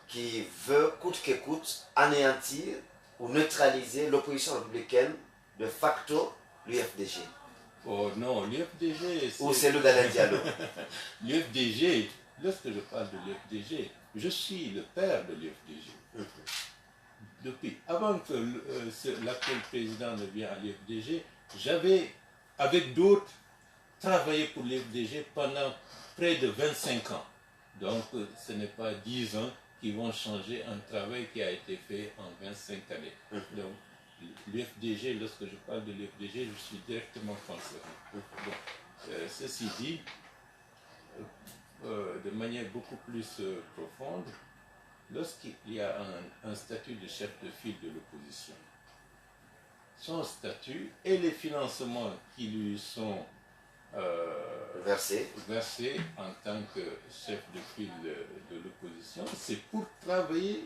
qui veut coûte que coûte anéantir ou neutraliser l'opposition républicaine, de facto l'UFDG.
Oh non, l'UFDG...
Ou c'est le d'Alain Diallo.
L'UFDG, lorsque je parle de l'UFDG, je suis le père de l'UFDG. Depuis, avant que l'actuel président ne vienne à l'UFDG, j'avais, avec d'autres, travaillé pour l'UFDG pendant près de 25 ans. Donc, ce n'est pas 10 ans qui vont changer un travail qui a été fait en 25 années. Donc, l'UFDG, lorsque je parle de l'UFDG, je suis directement concerné. Bon, ceci dit, de manière beaucoup plus profonde, lorsqu'il y a un statut de chef de file de l'opposition, son statut et les financements qui lui sont versés en tant que chef de file de l'opposition, c'est pour travailler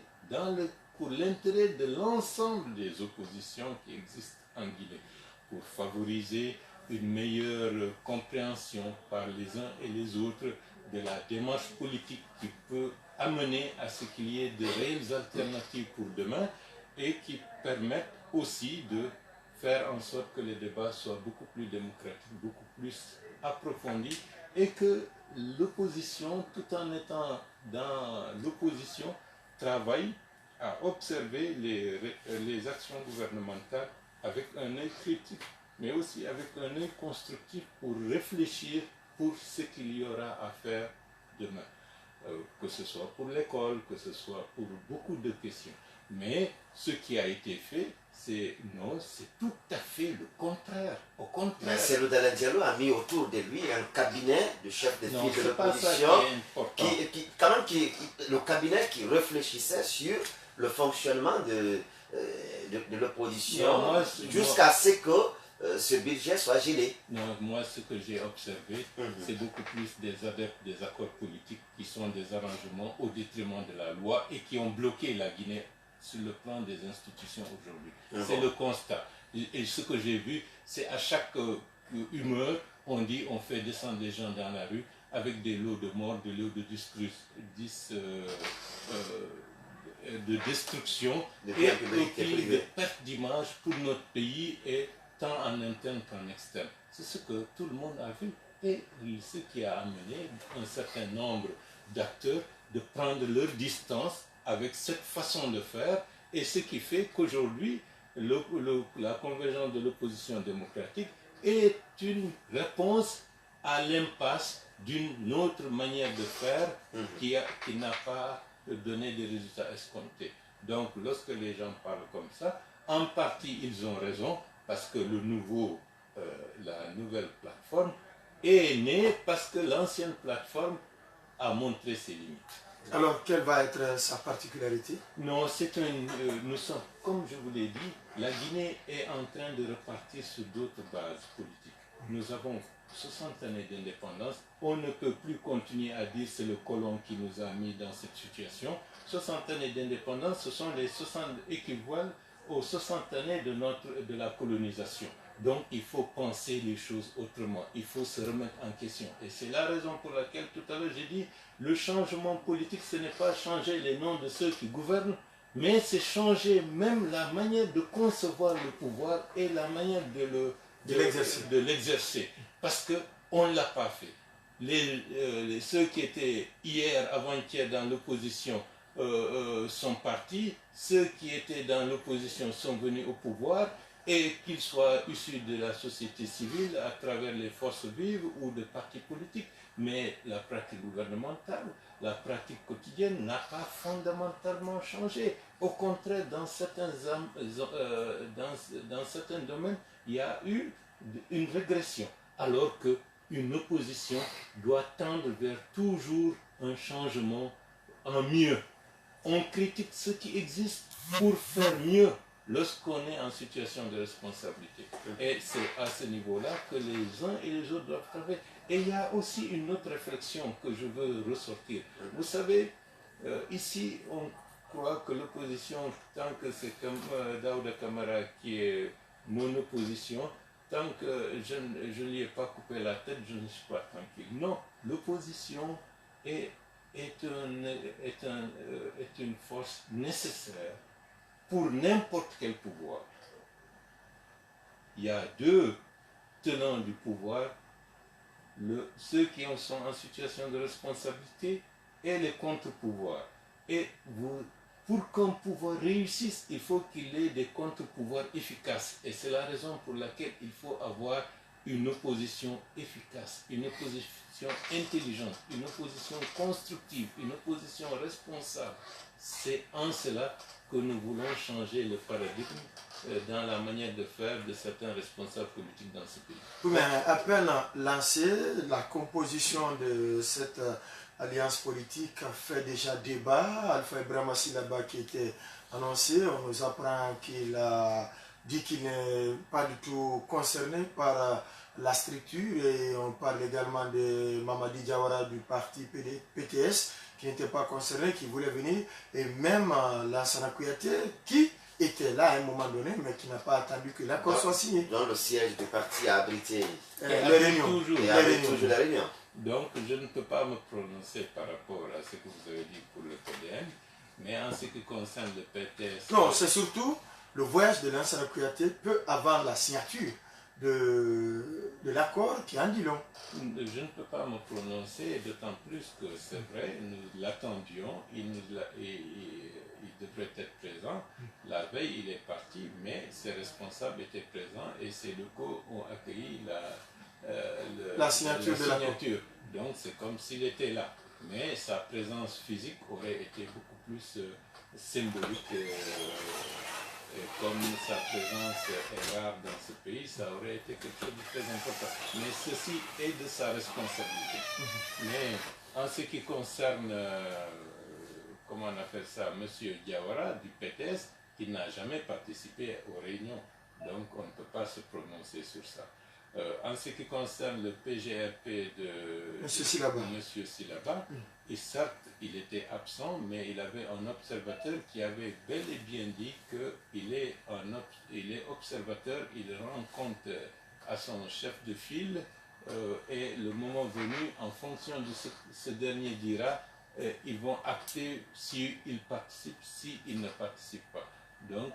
pour l'intérêt de l'ensemble des oppositions qui existent en Guinée, pour favoriser une meilleure compréhension par les uns et les autres de la démarche politique qui peut amener à ce qu'il y ait de réelles alternatives pour demain et qui permettent aussi de faire en sorte que les débats soient beaucoup plus démocratiques, beaucoup plus approfondis et que l'opposition, tout en étant dans l'opposition, travaille à observer les actions gouvernementales avec un œil critique, mais aussi avec un œil constructif pour réfléchir pour ce qu'il y aura à faire demain. Que ce soit pour l'école, que ce soit pour beaucoup de questions. Mais ce qui a été fait, c'est tout à fait le contraire. Au contraire.
Mais Cellou Dalein Diallo a mis autour de lui un cabinet de chef de file de l'opposition, le cabinet qui réfléchissait sur le fonctionnement de l'opposition jusqu'à ce que ce budget soit gelé.
Non, moi ce que j'ai observé, c'est beaucoup plus des adeptes des accords politiques qui sont des arrangements au détriment de la loi et qui ont bloqué la Guinée sur le plan des institutions aujourd'hui. C'est le constat. Et ce que j'ai vu, c'est à chaque humeur, on dit on fait descendre les gens dans la rue avec des lots de morts, des lots de destruction et de perte d'image pour notre pays, et tant en interne qu'en externe. C'est ce que tout le monde a vu et ce qui a amené un certain nombre d'acteurs de prendre leur distance avec cette façon de faire, et ce qui fait qu'aujourd'hui la convergence de l'opposition démocratique est une réponse à l'impasse d'une autre manière de faire qui n'a pas donné des résultats escomptés. Donc lorsque les gens parlent comme ça, en partie ils ont raison, parce que la nouvelle plateforme est née parce que l'ancienne plateforme a montré ses limites.
Alors, quelle va être sa particularité?
Non, nous sommes, comme je vous l'ai dit, la Guinée est en train de repartir sur d'autres bases politiques. Nous avons 60 années d'indépendance. On ne peut plus continuer à dire c'est le colon qui nous a mis dans cette situation. 60 années d'indépendance, ce sont les 60 équivalent aux 60 années de la colonisation. Donc il faut penser les choses autrement, il faut se remettre en question. Et c'est la raison pour laquelle tout à l'heure j'ai dit, le changement politique, ce n'est pas changer les noms de ceux qui gouvernent, mais c'est changer même la manière de concevoir le pouvoir et la manière de l'exercer. Parce qu'on ne l'a pas fait. Ceux qui étaient hier, avant-hier dans l'opposition sont partis, ceux qui étaient dans l'opposition sont venus au pouvoir, et qu'ils soient issus de la société civile à travers les forces vives ou des partis politiques. Mais la pratique gouvernementale, la pratique quotidienne n'a pas fondamentalement changé. Au contraire, dans certains domaines, il y a eu une régression, alors qu'une opposition doit tendre vers toujours un changement en mieux. On critique ce qui existe pour faire mieux lorsqu'on est en situation de responsabilité. Et c'est à ce niveau-là que les uns et les autres doivent travailler. Et il y a aussi une autre réflexion que je veux ressortir. Vous savez, ici, on croit que l'opposition, tant que c'est comme Daouda Kamara qui est mon opposition, tant que je ne lui ai pas coupé la tête, je ne suis pas tranquille. Non, l'opposition est une force nécessaire pour n'importe quel pouvoir. Il y a deux tenants du pouvoir, ceux qui sont en situation de responsabilité et les contre-pouvoirs. Et pour qu'un pouvoir réussisse, il faut qu'il ait des contre-pouvoirs efficaces. Et c'est la raison pour laquelle il faut avoir une opposition efficace, une opposition intelligente, une opposition constructive, une opposition responsable. C'est en cela que nous voulons changer le paradigme dans la manière de faire de certains responsables politiques dans ce pays.
Oui, mais à peine lancée, la composition de cette alliance politique fait déjà débat. Alpha Ibrahima Silaba qui était annoncé, on nous apprend qu'il a dit qu'il n'est pas du tout concerné par la structure, et on parle également de Mamadi Diawara du parti PTS qui n'était pas concerné, qui voulait venir, et même Lansana Kouyaté qui était là à un moment donné, mais qui n'a pas attendu que l'accord soit signé.
Donc le siège du parti a abrité
les réunions.
Toujours
les réunions.
Donc je ne peux pas me prononcer par rapport à ce que vous avez dit pour le PDM, mais en ce qui concerne le PTS...
Non, c'est surtout le voyage de Lansana Kouyaté peu avant la signature de l'accord qui en dit long.
Je ne peux pas me prononcer, d'autant plus que c'est vrai, nous l'attendions, il devrait être présent. La veille, il est parti, mais ses responsables étaient présents et ses locaux ont accueilli la signature de l'accord. Donc c'est comme s'il était là. Mais sa présence physique aurait été beaucoup plus symbolique. Et comme sa présence est rare dans ce pays, ça aurait été quelque chose de très important. Mais ceci est de sa responsabilité. Mais en ce qui concerne, comment on appelle ça, M. Diawara du PTS, il n'a jamais participé aux réunions. Donc on ne peut pas se prononcer sur ça. En ce qui concerne le PGRP de M. Silaba, et certes, il était absent, mais il avait un observateur qui avait bel et bien dit qu'il est observateur, il rend compte à son chef de file, et le moment venu, en fonction de ce que ce dernier dira, ils vont acter s'il participe, s'il ne participe pas. Donc,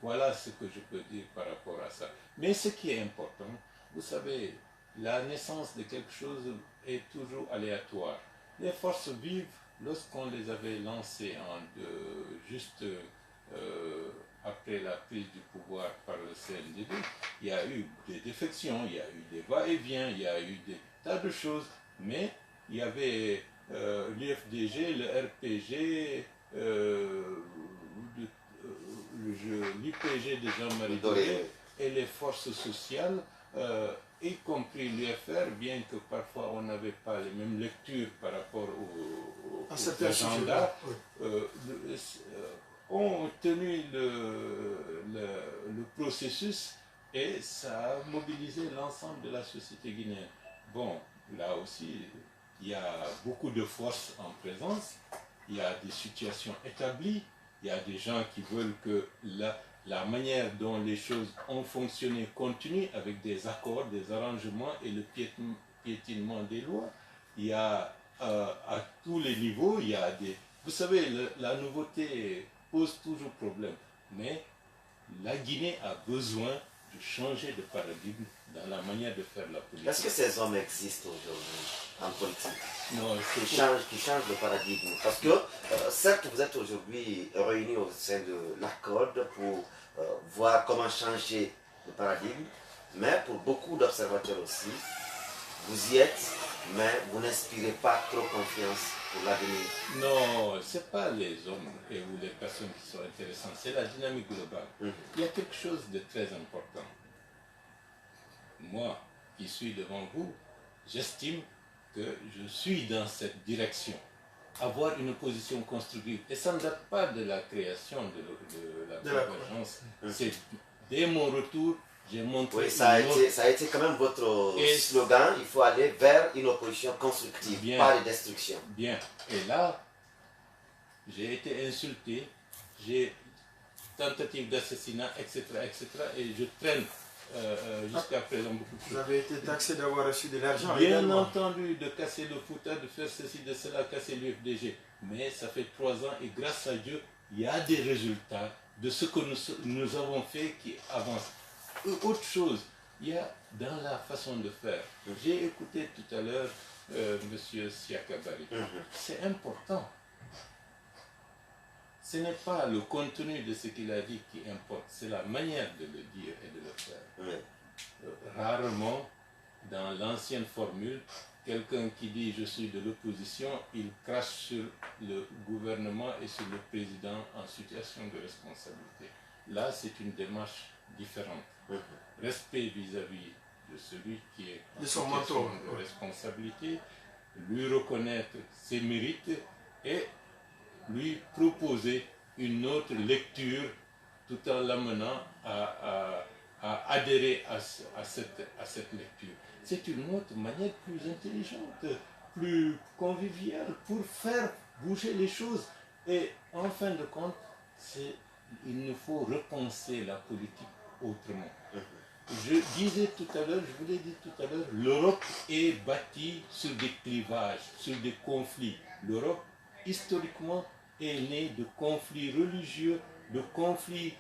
voilà ce que je peux dire par rapport à ça. Mais ce qui est important, vous savez, la naissance de quelque chose est toujours aléatoire. Les forces vives, lorsqu'on les avait lancées juste après la prise du pouvoir par le CNDD, il y a eu des défections, il y a eu des va-et-vient, il y a eu des tas de choses, mais il y avait l'UFDG, le RPG, l'UPG de Jean-Marie Doré et les forces sociales, y compris l'UFR, bien que parfois on n'avait pas les mêmes lectures par rapport aux agendas, ont tenu le processus et ça a mobilisé l'ensemble de la société guinéenne. Bon, là aussi, il y a beaucoup de forces en présence, il y a des situations établies, il y a des gens qui veulent que la manière dont les choses ont fonctionné continue avec des accords, des arrangements et le piétinement des lois. Il y a à tous les niveaux, il y a des... Vous savez, la nouveauté pose toujours problème, mais la Guinée a besoin de changer de paradigme dans la manière de faire la politique.
Est-ce que ces hommes existent aujourd'hui en politique?
Non,
qui changent de paradigme? Parce que, certes, vous êtes aujourd'hui réunis au sein de l'ACODE pour voir comment changer le paradigme, mais pour beaucoup d'observateurs aussi, vous y êtes, mais vous n'inspirez pas trop confiance pour l'avenir.
Non, ce n'est pas les hommes ou les personnes qui sont intéressantes, c'est la dynamique globale. Il y a quelque chose de très important. Moi, qui suis devant vous, j'estime que je suis dans cette direction. Avoir une position constructive. Et ça ne date pas de la création de la convergence. C'est dès mon retour, j'ai montré...
Oui, ça a été quand même votre slogan. Il faut aller vers une opposition constructive,
bien,
pas de destruction.
Bien. Et là, j'ai été insulté, j'ai tentative d'assassinat, etc., etc. Et je traîne jusqu'à présent beaucoup plus.
Vous avez été taxé d'avoir reçu de l'argent.
Bien entendu, de casser le FOUTA, de faire ceci, de cela, casser l'UFDG. Mais ça fait 3 ans et grâce à Dieu, il y a des résultats de ce que nous avons fait qui avance. Autre chose, il y a dans la façon de faire. J'ai écouté tout à l'heure M. Siaka Bari. C'est important. Ce n'est pas le contenu de ce qu'il a dit qui importe, c'est la manière de le dire et de le faire. Rarement, dans l'ancienne formule, quelqu'un qui dit « je suis de l'opposition », il crache sur le gouvernement et sur le président en situation de responsabilité. Là, c'est une démarche différente. Respect vis-à-vis de celui qui est en situation de responsabilité, lui reconnaître ses mérites et lui proposer une autre lecture tout en l'amenant à adhérer à cette lecture. C'est une autre manière plus intelligente, plus conviviale pour faire bouger les choses. Et en fin de compte, il nous faut repenser la politique autrement. Je disais tout à l'heure, je vous l'ai dit tout à l'heure, l'Europe est bâtie sur des clivages, sur des conflits. L'Europe, historiquement, est née de conflits religieux, de conflits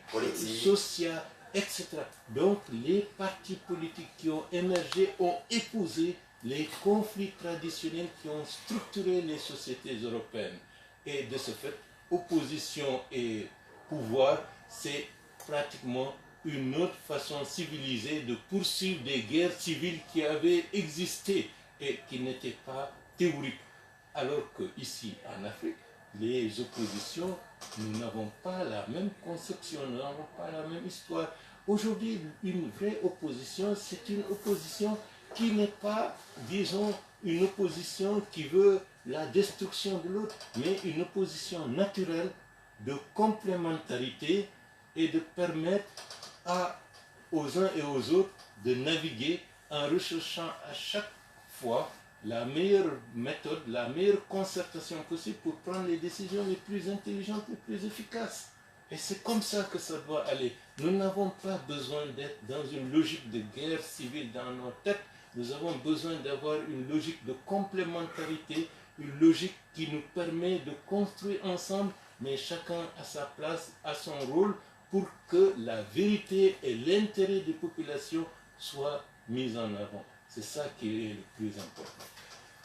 sociaux, etc. Donc, les partis politiques qui ont émergé ont épousé les conflits traditionnels qui ont structuré les sociétés européennes. Et de ce fait, opposition et pouvoir, c'est pratiquement une autre façon civilisée de poursuivre des guerres civiles qui avaient existé et qui n'étaient pas théoriques. Alors qu'ici, en Afrique, les oppositions, nous n'avons pas la même conception, nous n'avons pas la même histoire. Aujourd'hui, une vraie opposition, c'est une opposition qui n'est pas, disons, une opposition qui veut la destruction de l'autre, mais une opposition naturelle de complémentarité et de permettre aux uns et aux autres de naviguer en recherchant à chaque fois la meilleure méthode, la meilleure concertation possible pour prendre les décisions les plus intelligentes, les plus efficaces. Et c'est comme ça que ça doit aller. Nous n'avons pas besoin d'être dans une logique de guerre civile dans nos têtes. Nous avons besoin d'avoir une logique de complémentarité, une logique qui nous permet de construire ensemble, mais chacun à sa place, à son rôle, pour que la vérité et l'intérêt des populations soient mis en avant. C'est ça qui est le plus important.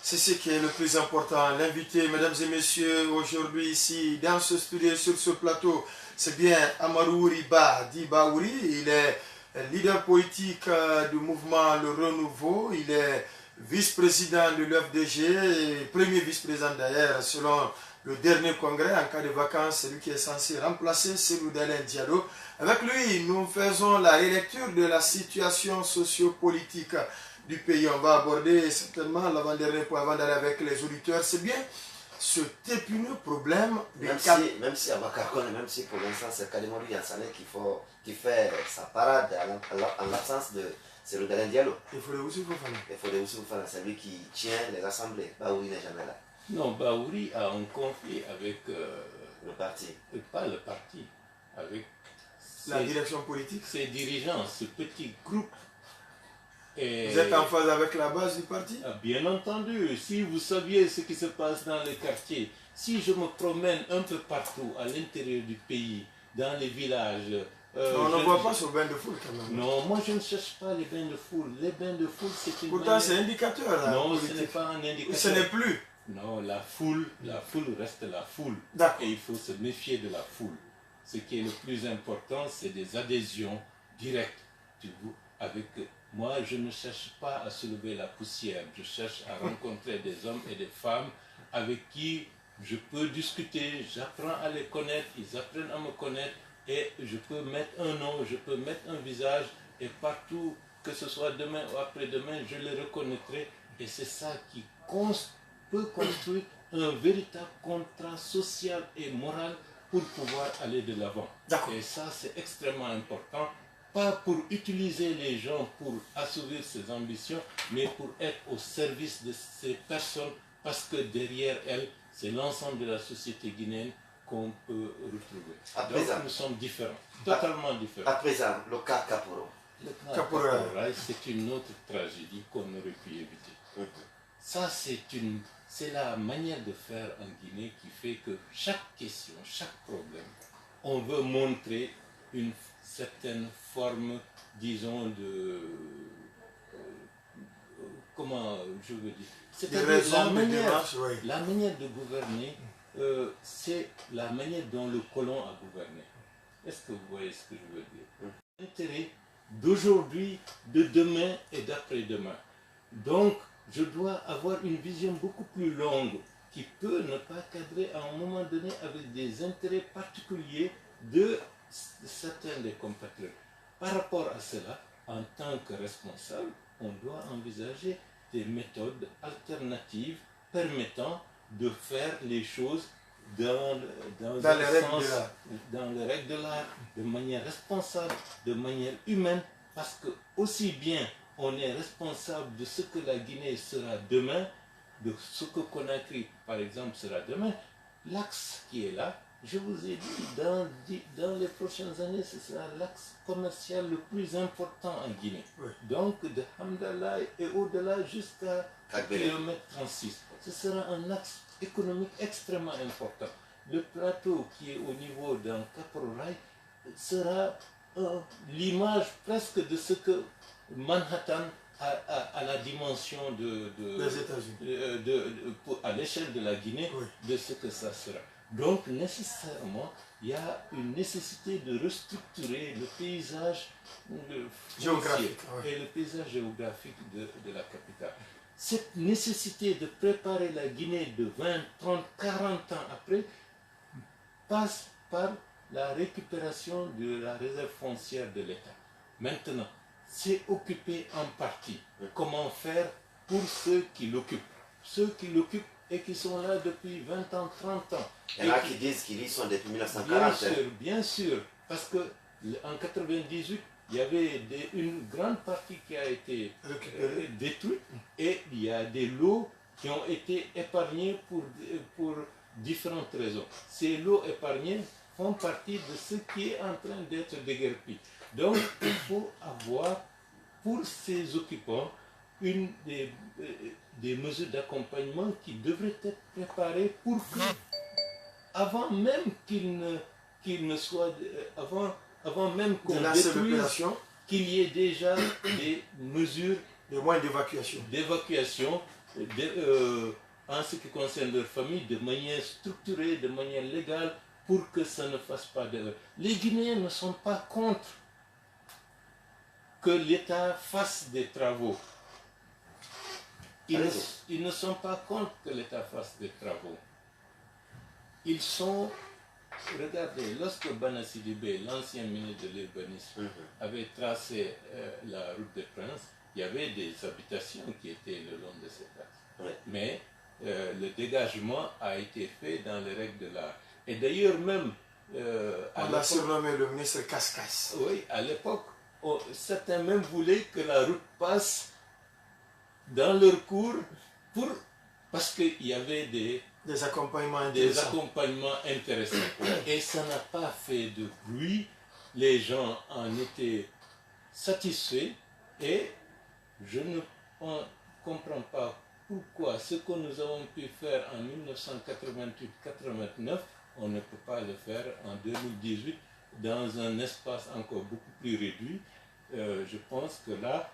C'est ce qui est le plus important. L'invité, mesdames et messieurs, aujourd'hui ici, dans ce studio, sur ce plateau, c'est bien Amarouri Ba Dibaouri. Il est leader politique du mouvement Le Renouveau. Il est vice-président de l'UFDG, premier vice-président d'ailleurs, selon le dernier congrès. En cas de vacances, c'est lui qui est censé remplacer Cellou Dalein Diallo. Avec lui, nous faisons la relecture de la situation sociopolitique du pays. On va aborder certainement l'avant-dernier point avant d'aller avec les auditeurs. C'est bien ce épineux problème de
même si pour l'instant c'est Kadimou Yansane qui fait sa parade en l'absence de Cellou Dalein Diallo.
Il faut aussi
Fofana, c'est lui qui tient les assemblées. Baouri n'est jamais là.
Non, Baouri a un conflit avec
le parti.
Pas le parti, avec
la direction politique.
Ces dirigeants, ce petit groupe.
Vous êtes en phase avec la base du parti?
Bien entendu, si vous saviez ce qui se passe dans les quartiers, si je me promène un peu partout à l'intérieur du pays, dans les villages...
on ne voit pas ce bain de foule quand même.
Non, moi je ne cherche pas les bains de foule. Les bains de foule, c'est une...
Pourtant c'est indicateur. Là,
non, ce n'est pas un indicateur.
Ce n'est plus.
Non, la foule reste la foule. Et il faut se méfier de la foule. Ce qui est le plus important, c'est des adhésions directes. Avec moi, je ne cherche pas à soulever la poussière. Je cherche à rencontrer des hommes et des femmes avec qui je peux discuter. J'apprends à les connaître, ils apprennent à me connaître. Et je peux mettre un nom, je peux mettre un visage. Et partout, que ce soit demain ou après-demain, je les reconnaîtrai. Et c'est ça qui peut construire un véritable contrat social et moral pour pouvoir aller de l'avant. Et ça, c'est extrêmement important. Pas pour utiliser les gens pour assouvir ses ambitions, mais pour être au service de ces personnes, parce que derrière elles, c'est l'ensemble de la société guinéenne qu'on peut retrouver. Donc nous sommes différents, totalement différents.
À présent, le cas Kaporo.
Le cas Caporal, c'est une autre tragédie qu'on aurait pu éviter. Ça, c'est la manière de faire en Guinée qui fait que chaque question, chaque problème, on veut montrer une certaine forme, disons, de... comment je veux dire? C'est-à-dire la manière de gouverner, c'est la manière dont le colon a gouverné. Est-ce que vous voyez ce que je veux dire? L'intérêt d'aujourd'hui, de demain et d'après-demain. Donc, je dois avoir une vision beaucoup plus longue qui peut ne pas cadrer à un moment donné avec des intérêts particuliers de certains des compatriotes. Par rapport à cela, en tant que responsable, on doit envisager des méthodes alternatives permettant de faire les choses dans les règles de l'art, de manière responsable, de manière humaine, parce que aussi bien on est responsable de ce que la Guinée sera demain, de ce que Conakry, par exemple, sera demain. L'axe qui est là, je vous ai dit, dans les prochaines années, ce sera l'axe commercial le plus important en Guinée. Donc, de Hamdallah et au-delà jusqu'à km 36. Ce sera un axe économique extrêmement important. Le plateau qui est au niveau d'un Caporal sera l'image presque de ce que Manhattan à la dimension
des États-Unis,
à l'échelle de la Guinée, de ce que ça sera. Donc nécessairement, il y a une nécessité de restructurer le paysage géographique et le paysage géographique de la capitale. Cette nécessité de préparer la Guinée de 20, 30, 40 ans après passe par la récupération de la réserve foncière de l'État. Maintenant, c'est occupé en partie. Comment faire pour ceux qui l'occupent? Ceux qui l'occupent et qui sont là depuis 20 ans, 30 ans.
Il y en a qui disent qu'ils y sont depuis 1940.
Bien sûr, parce qu'en 1998, il y avait une grande partie qui a été détruite et il y a des lots qui ont été épargnés pour différentes raisons. Ces lots épargnés font partie de ce qui est en train d'être déguerpi. Donc, il faut avoir pour ces occupants des mesures d'accompagnement qui devraient être préparées pour que, avant même qu'il ne soit, avant même qu'on détruise, qu'il y ait déjà des mesures,
des moyens d'évacuation,
en ce qui concerne leur famille, de manière structurée, de manière légale, pour que ça ne fasse pas d'erreur. Les Guinéens ne sont pas contre que l'État fasse des travaux. Ils ne sont pas contre que l'État fasse des travaux. Ils sont... Regardez, lorsque Bana Sidibé, l'ancien ministre de l'urbanisme, avait tracé la route des Princes, il y avait des habitations qui étaient le long de cet axe. Mais le dégagement a été fait dans les règles de l'art. Et d'ailleurs même...
on l'a surnommé le ministre Cascas.
Oui, à l'époque, certains même voulaient que la route passe dans leur cours parce qu'il y avait des accompagnements intéressants. Et ça n'a pas fait de bruit les gens en étaient satisfaits et je ne comprends pas pourquoi ce que nous avons pu faire en 1988-89, on ne peut pas le faire en 2018 dans un espace encore beaucoup plus réduit. Je pense que là,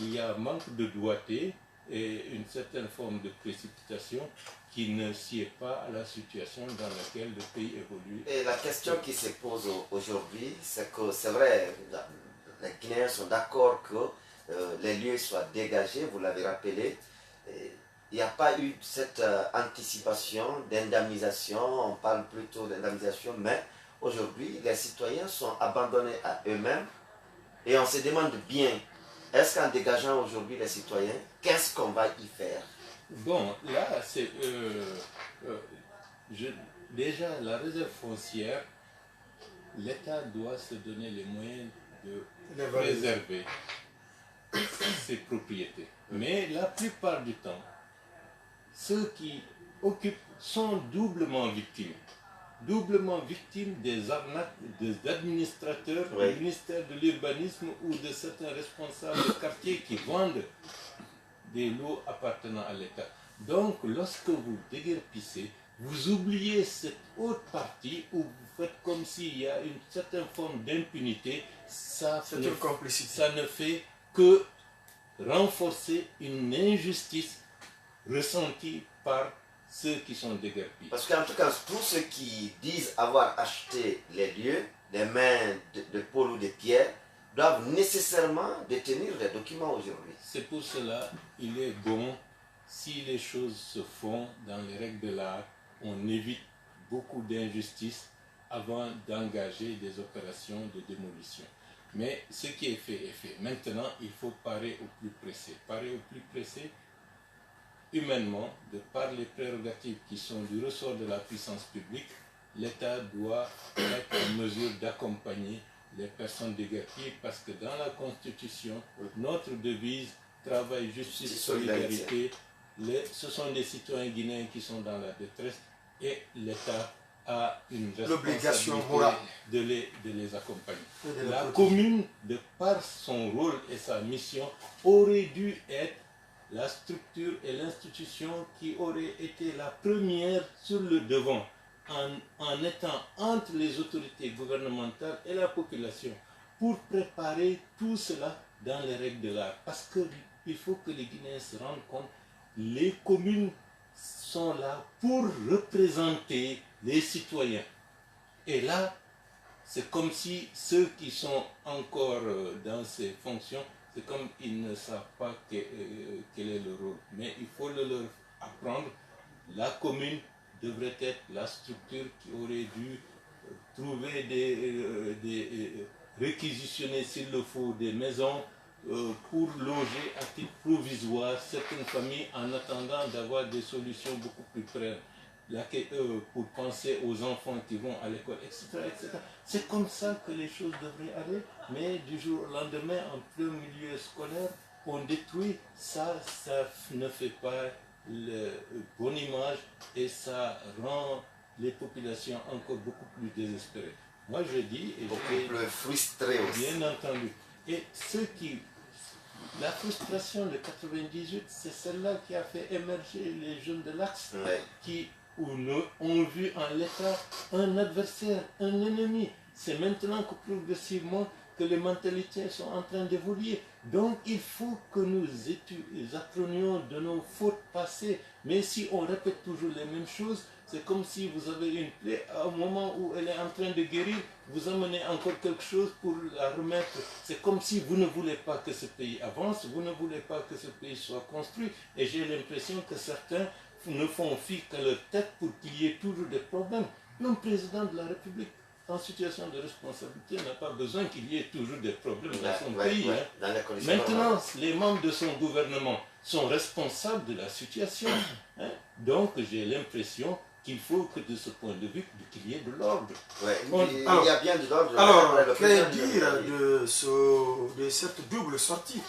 il y a un manque de doigté et une certaine forme de précipitation qui ne sied pas à la situation dans laquelle le pays évolue.
Et la question qui se pose aujourd'hui, c'est que c'est vrai, les Guinéens sont d'accord que les lieux soient dégagés, vous l'avez rappelé. Il n'y a pas eu cette anticipation d'indemnisation, on parle plutôt d'indemnisation, mais aujourd'hui, les citoyens sont abandonnés à eux-mêmes et on se demande bien, est-ce qu'en dégageant aujourd'hui les citoyens, qu'est-ce qu'on va y faire?
Bon, là, c'est... déjà, la réserve foncière, l'État doit se donner les moyens de préserver ses propriétés. Mais la plupart du temps, ceux qui occupent sont doublement victimes des arnaques des administrateurs du ministère de l'Urbanisme ou de certains responsables de quartier qui vendent des lots appartenant à l'État. Donc, lorsque vous déguerpissez, vous oubliez cette autre partie où vous faites comme s'il y a une certaine forme d'impunité. Ça ne fait que renforcer une injustice ressentie par ceux qui sont déguerpis.
Parce qu'en tout cas, tous ceux qui disent avoir acheté les lieux, les mains de Paul ou de Pierre, doivent nécessairement détenir les documents aujourd'hui.
C'est pour cela qu'il est bon, si les choses se font dans les règles de l'art, on évite beaucoup d'injustices avant d'engager des opérations de démolition. Mais ce qui est fait est fait. Maintenant, il faut parer au plus pressé. Parer au plus pressé, humainement, de par les prérogatives qui sont du ressort de la puissance publique, l'État doit être en mesure d'accompagner les personnes déguerpies parce que dans la Constitution, notre devise travail, justice, solidarité, ce sont des citoyens guinéens qui sont dans la détresse et l'État a une responsabilité de les accompagner. La commune, de par son rôle et sa mission, aurait dû être la structure et l'institution qui aurait été la première sur le devant en étant entre les autorités gouvernementales et la population pour préparer tout cela dans les règles de l'art. Parce qu'il faut que les Guinéens se rendent compte, les communes sont là pour représenter les citoyens. Et là, c'est comme si ceux qui sont encore dans ces fonctions, c'est comme ils ne savent pas quel est le rôle. Mais il faut le leur apprendre. La commune devrait être la structure qui aurait dû trouver réquisitionner s'il le faut des maisons pour loger à titre provisoire certaines familles en attendant d'avoir des solutions beaucoup plus pérennes. Pour penser aux enfants qui vont à l'école, etc., etc. C'est comme ça que les choses devraient aller, mais du jour au lendemain, en plein milieu scolaire, on détruit ça, ça ne fait pas la bonne image et ça rend les populations encore beaucoup plus désespérées. Moi je dis, et
beaucoup plus frustrées aussi.
Bien entendu. Et la frustration de 98, c'est celle-là qui a fait émerger les jeunes de l'Axe qui ont vu en l'État un adversaire, un ennemi. C'est maintenant que progressivement que les mentalités sont en train d'évoluer. Donc il faut que nous apprenions de nos fautes passées. Mais si on répète toujours les mêmes choses, c'est comme si vous avez une plaie, au moment où elle est en train de guérir, vous amenez encore quelque chose pour la remettre. C'est comme si vous ne voulez pas que ce pays avance, vous ne voulez pas que ce pays soit construit. Et j'ai l'impression que certains ne font fi qu'à leur tête pour qu'il y ait toujours des problèmes. Le président de la République, en situation de responsabilité, n'a pas besoin qu'il y ait toujours des problèmes dans son pays. Maintenant, les membres de son gouvernement sont responsables de la situation. Donc, j'ai l'impression qu'il faut que de ce point de vue, qu'il y ait de l'ordre.
Il y a bien de l'ordre.
Alors, que dire de cette double sortie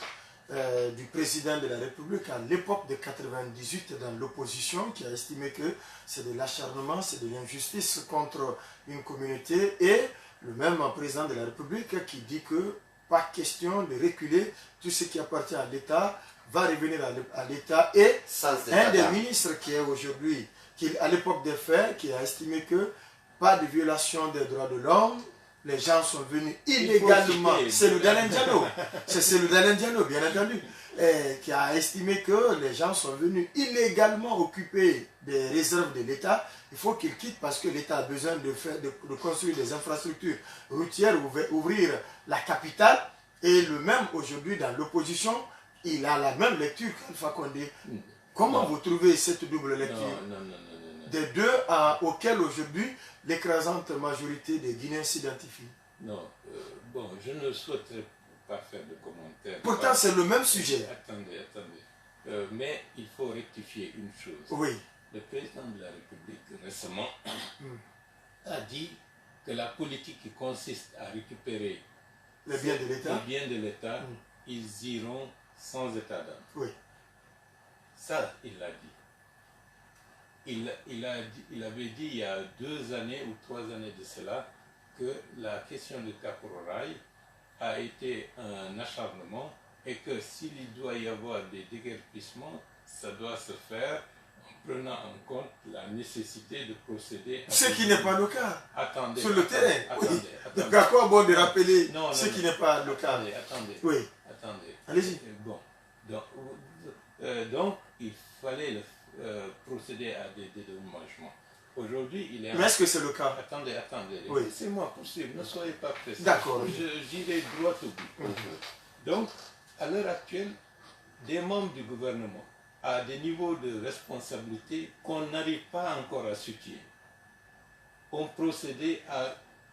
du président de la République à l'époque de 98 dans l'opposition, qui a estimé que c'est de l'acharnement, c'est de l'injustice contre une communauté, et le même président de la République qui dit que pas question de reculer, tout ce qui appartient à l'État va revenir à l'État. Et un des ministres qui est aujourd'hui, qui à l'époque des faits, qui a estimé que pas de violation des droits de l'homme, les gens sont venus illégalement. C'est le Dalen Diallo. C'est le Dalen Diallo, bien entendu, qui a estimé que les gens sont venus illégalement occuper des réserves de l'État. Il faut qu'ils quittent parce que l'État a besoin de construire des infrastructures routières, ouvrir la capitale. Et le même aujourd'hui dans l'opposition, il a la même lecture qu'Alpha Condé. Comment vous trouvez cette double lecture? Des deux auxquels aujourd'hui l'écrasante majorité des Guinéens s'identifient.
Non, bon, je ne souhaiterais pas faire de commentaires.
Pourtant, c'est le même sujet.
Attendez. Mais il faut rectifier une chose.
Oui.
Le président de la République récemment a dit que la politique qui consiste à récupérer
les biens de l'État,
ils iront sans état d'âme.
Oui.
Ça, il l'a dit. Il avait dit il y a 2 années ou 3 années de cela que la question de Caporal a été un acharnement et que s'il doit y avoir des déguerpissements, ça doit se faire en prenant en compte la nécessité de procéder à...
Ce qui n'est pas le cas.
Attendez.
Sur le terrain.
Attendez.
Donc, à quoi bon de rappeler ce qui n'est pas le cas?
Attendez.
Oui.
Attendez.
Allez-y.
Bon. Donc, il fallait procéder à des dédommagements. Aujourd'hui, il est...
Mais est-ce que c'est le cas?
Attendez.
Oui.
Laissez-moi poursuivre, ne soyez pas pressés.
D'accord.
J'irai droit au but. Donc, à l'heure actuelle, des membres du gouvernement à des niveaux de responsabilité qu'on n'arrive pas encore à situer ont procédé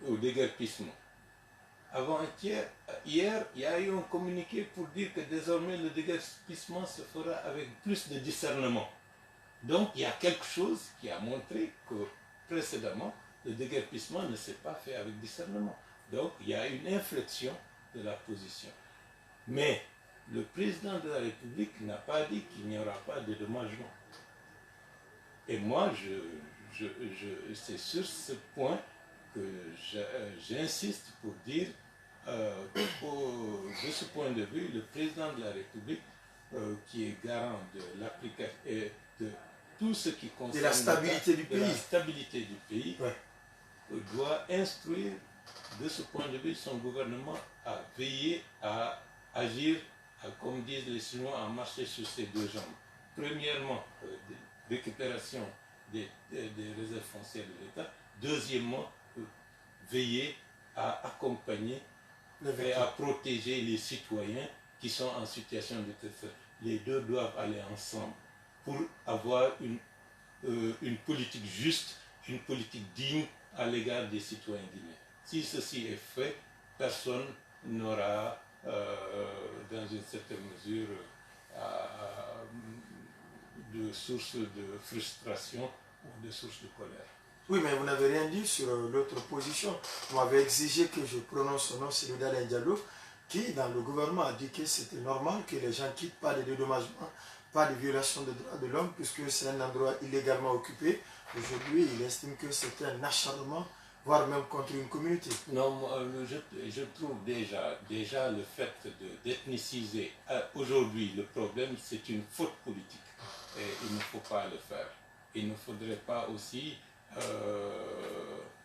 au déguerpissement. Hier, il y a eu un communiqué pour dire que désormais le déguerpissement se fera avec plus de discernement. Donc il y a quelque chose qui a montré que précédemment, le déguerpissement ne s'est pas fait avec discernement. Donc il y a une inflexion de la position. Mais le président de la République n'a pas dit qu'il n'y aura pas de dédommagement. Et moi, c'est sur ce point que j'insiste pour dire de ce point de vue, le président de la République, qui est garant de l'application et de tout ce qui concerne
la stabilité du pays,
doit instruire de ce point de vue son gouvernement à veiller à agir, comme disent les Chinois, à marcher sur ses 2 jambes. Premièrement, récupération des réserves foncières de l'État. Deuxièmement, veiller à accompagner et à protéger les citoyens qui sont en situation de détresse. Les deux doivent aller ensemble pour avoir une politique juste, une politique digne à l'égard des citoyens guinéens. Si ceci est fait, personne n'aura, dans une certaine mesure, de source de frustration ou de source de colère.
Oui, mais vous n'avez rien dit sur l'autre position. Vous m'avez exigé que je prononce son nom, c'est le Dalen Diallo, qui, dans le gouvernement, a dit que c'était normal que les gens quittent, pas de dédommagement, pas de violation des droits de l'homme, puisque c'est un endroit illégalement occupé. Aujourd'hui, il estime que c'était un acharnement, voire même contre une communauté.
Non, je trouve déjà le fait d'ethniciser, aujourd'hui, le problème, c'est une faute politique. Et il ne faut pas le faire. Il ne faudrait pas aussi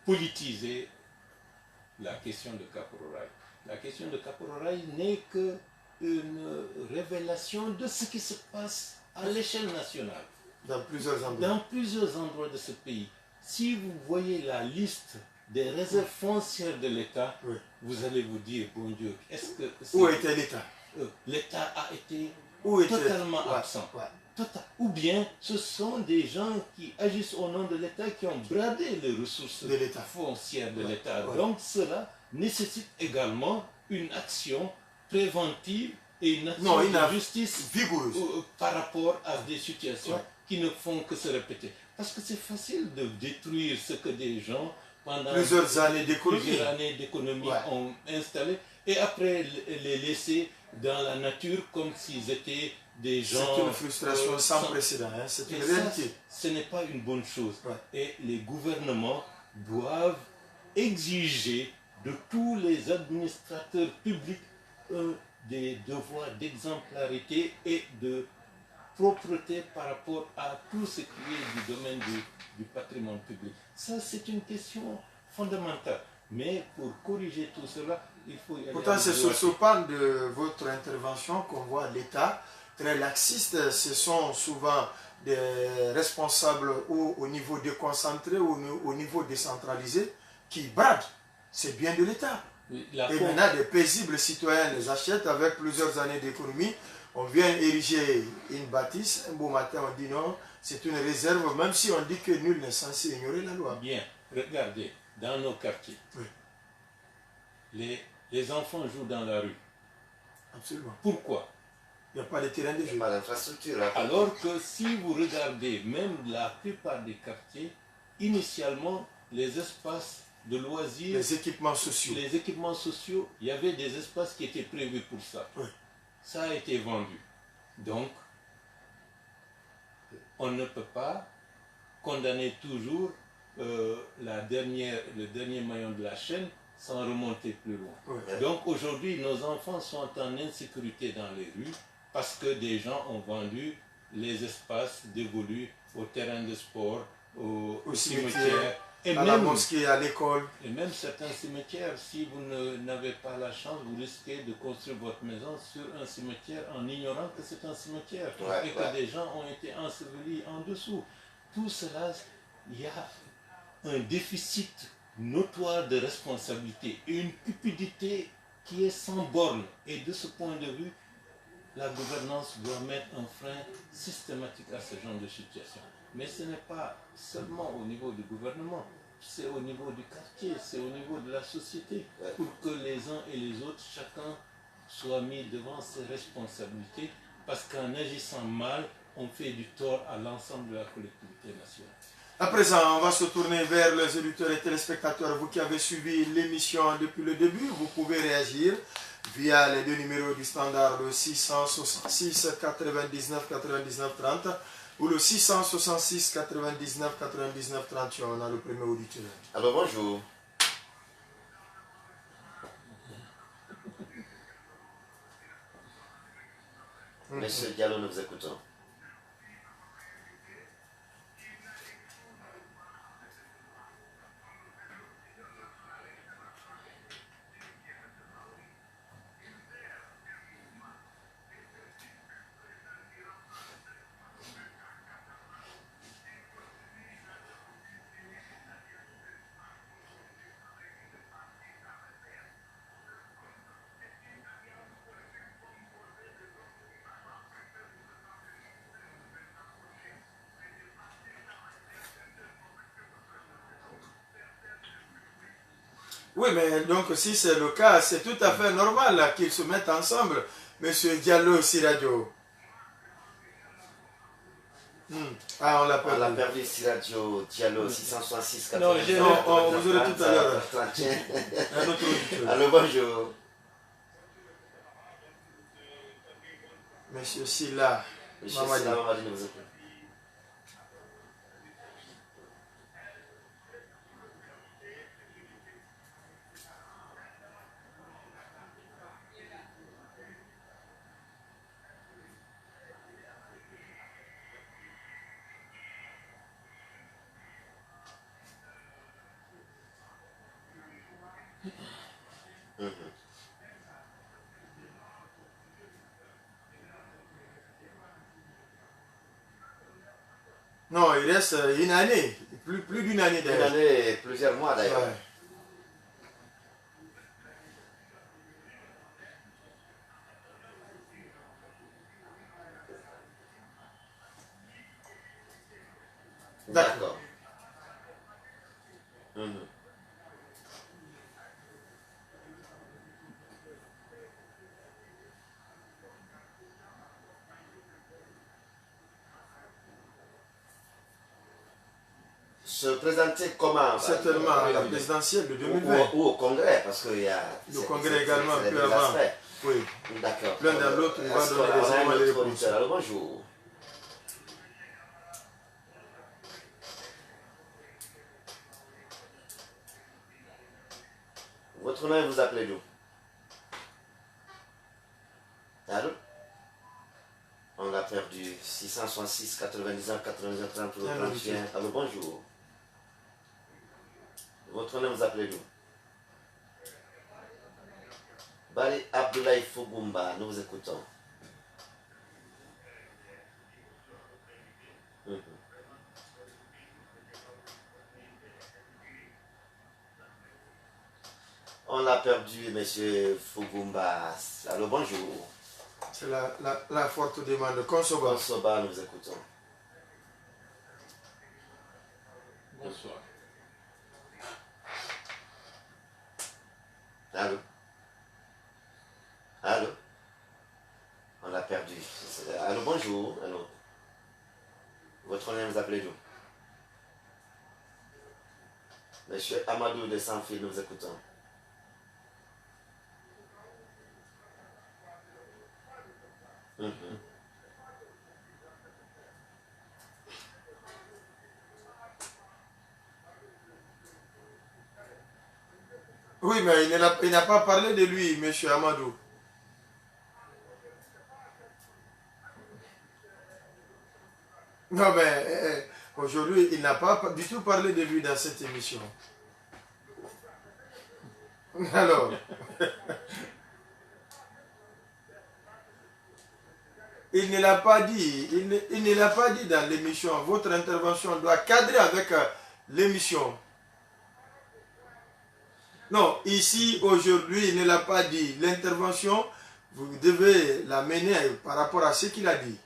politiser la question de Caporal. La question de Caporal n'est qu'une révélation de ce qui se passe à l'échelle nationale.
Dans plusieurs endroits.
Dans plusieurs endroits de ce pays. Si vous voyez la liste des réserves foncières de l'État, vous allez vous dire, bon Dieu, est-ce que...
Où était l'État?
L'État a été
totalement
absent. Ou bien ce sont des gens qui agissent au nom de l'État qui ont bradé les ressources foncières de l'État. Donc cela nécessite également une action préventive et une action de justice
vigoureuse
par rapport à des situations qui ne font que se répéter. Parce que c'est facile de détruire ce que des gens pendant
plusieurs années
d'économie ont installé et après les laisser dans la nature comme s'ils étaient des gens...
C'est une frustration sans précédent, c'est une réalité.
Ce n'est pas une bonne chose. Et les gouvernements doivent exiger de tous les administrateurs publics des devoirs d'exemplarité et de propreté par rapport à tout ce qui est du domaine du patrimoine public. Ça, c'est une question fondamentale. Mais pour corriger tout cela, il faut y aller.
Pourtant, c'est sur ce pan de votre intervention qu'on voit l'État très laxiste. Ce sont souvent des responsables au niveau déconcentré ou au niveau décentralisé qui bradent. C'est bien de l'État. Et maintenant, des paisibles citoyens les achètent avec plusieurs années d'économie. On vient ériger une bâtisse, un beau matin on dit non, c'est une réserve, même si on dit que nul n'est censé ignorer la loi.
Bien, regardez, dans nos quartiers, oui. les enfants jouent dans la rue.
Absolument.
Pourquoi?
Il n'y a pas de terrain de jeu.
Il n'y a pas d'infrastructure.
Alors que si vous regardez même la plupart des quartiers, initialement, les espaces de loisirs,
les équipements sociaux,
il y avait des espaces qui étaient prévus pour ça.
Oui. Ça
a été vendu. Donc, on ne peut pas condamner toujours le dernier maillon de la chaîne sans remonter plus loin.
Oui.
Donc aujourd'hui, nos enfants sont en insécurité dans les rues parce que des gens ont vendu les espaces dévolus aux terrains de sport, aux cimetières,
et à la mosquée, à l'école.
Et même certains cimetières, si vous n'avez pas la chance, vous risquez de construire votre maison sur un cimetière en ignorant que c'est un cimetière et que des gens ont été ensevelis en dessous. Tout cela, il y a un déficit notoire de responsabilité et une cupidité qui est sans borne. Et de ce point de vue, la gouvernance doit mettre un frein systématique à ce genre de situation. Mais ce n'est pas seulement au niveau du gouvernement, c'est au niveau du quartier, c'est au niveau de la société, pour que les uns et les autres, chacun soit mis devant ses responsabilités, parce qu'en agissant mal, on fait du tort à l'ensemble de la collectivité nationale.
À présent, on va se tourner vers les auditeurs et téléspectateurs. Vous qui avez suivi l'émission depuis le début, vous pouvez réagir via les deux numéros du standard, le 666 99 99 30 ou le 666 99 99 30. On a le premier auditeur.
Alors bonjour. Monsieur Diallo, nous vous écoutons.
Oui, mais donc si c'est le cas, c'est tout à fait normal qu'ils se mettent ensemble. Monsieur Diallo Siradio. Ah, on l'a perdu.
On l'a perdu, Siradio Diallo, 666
Non, vous aurez tout à l'heure. Un autre auditeur.
Allô, bonjour.
Monsieur Silla.
Monsieur Silla, Mamadi, nous vous écoutons.
Non, il reste une année, plus d'une année d'ailleurs.
Une année, plusieurs mois d'ailleurs.
Ouais.
D'accord. Se présenter comment?
Certainement à la présidentielle de 2020.
Ou au congrès, parce qu'il y a...
Le congrès également, un peu avant. Oui.
D'accord.
L'un dans l'autre, on va donner des éléments de réponse.
Alors bonjour. Votre nom et vous appelez d'où? Allô? On l'a perdu. 666 99 99 30 31. Allô, bonjour. Votre nom vous appelez d'où? Bali Abdoulaye Fugumba, nous vous écoutons. On l'a perdu, monsieur Fugumba. Allô, bonjour.
C'est la forte demande. Konsoba.
Konsoba, nous vous écoutons.
Bonsoir.
Allô? Allô? On l'a perdu. Allô, bonjour. Allô? Votre nom vous appelez d'où? Monsieur Amadou de Sanfil, nous vous écoutons.
Oui, mais il n'a pas parlé de lui, monsieur Amadou. Non, mais aujourd'hui, il n'a pas du tout parlé de lui dans cette émission. Alors, il ne l'a pas dit. Il ne l'a pas dit dans l'émission. Votre intervention doit cadrer avec l'émission. Non, ici, aujourd'hui, il ne l'a pas dit. L'intervention, vous devez la mener par rapport à ce qu'il a dit.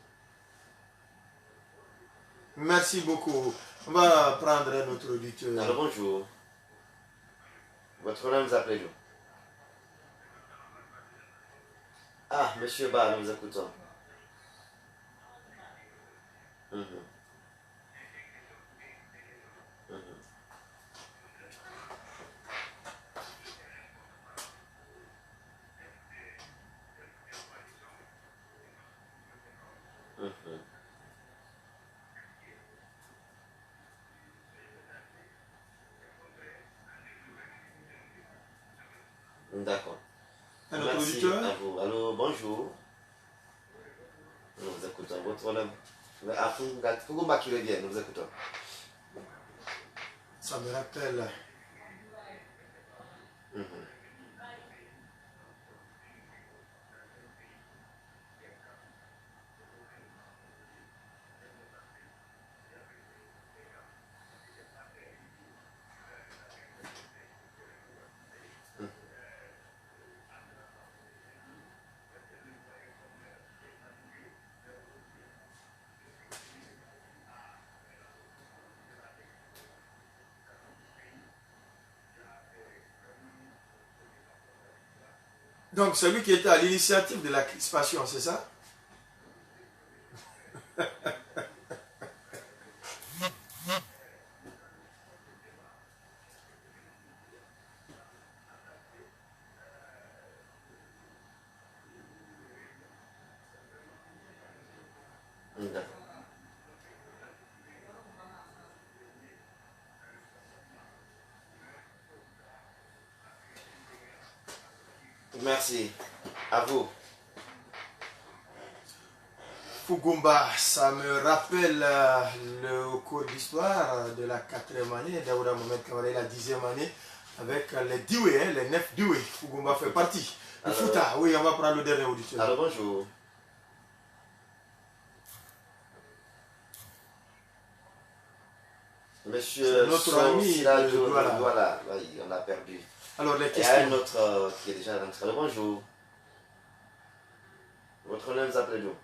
Merci beaucoup. On va prendre un autre auditeur.
Alors, bonjour. Votre nom vous appelez d'où? Ah, monsieur Ba, nous vous écoutons. D'accord.
Un autre
Merci
auditeur.
à vous. Allô, bonjour. Nous vous écoutons. Votre nom? Ah, Fugumba qui revient, nous vous écoutons.
Ça me rappelle. Donc, celui qui était à l'initiative de la crispation, c'est ça?
Merci. À vous.
Fugumba, ça me rappelle le cours d'histoire de la 4e année, Daouda Mohamed Kamara, la 10e année, avec les Diwe, les 9 Diwe. Fugumba fait partie. Le Fouta, oui, on va prendre le dernier auditeur.
Alors, bonjour. Monsieur
notre ami
de
Douala.
Douala. Oui, on l'a perdu.
Alors, les
Il y
questions.
a un autre qui est déjà rentré. Alors, bonjour. Votre nom vous appelez d'où?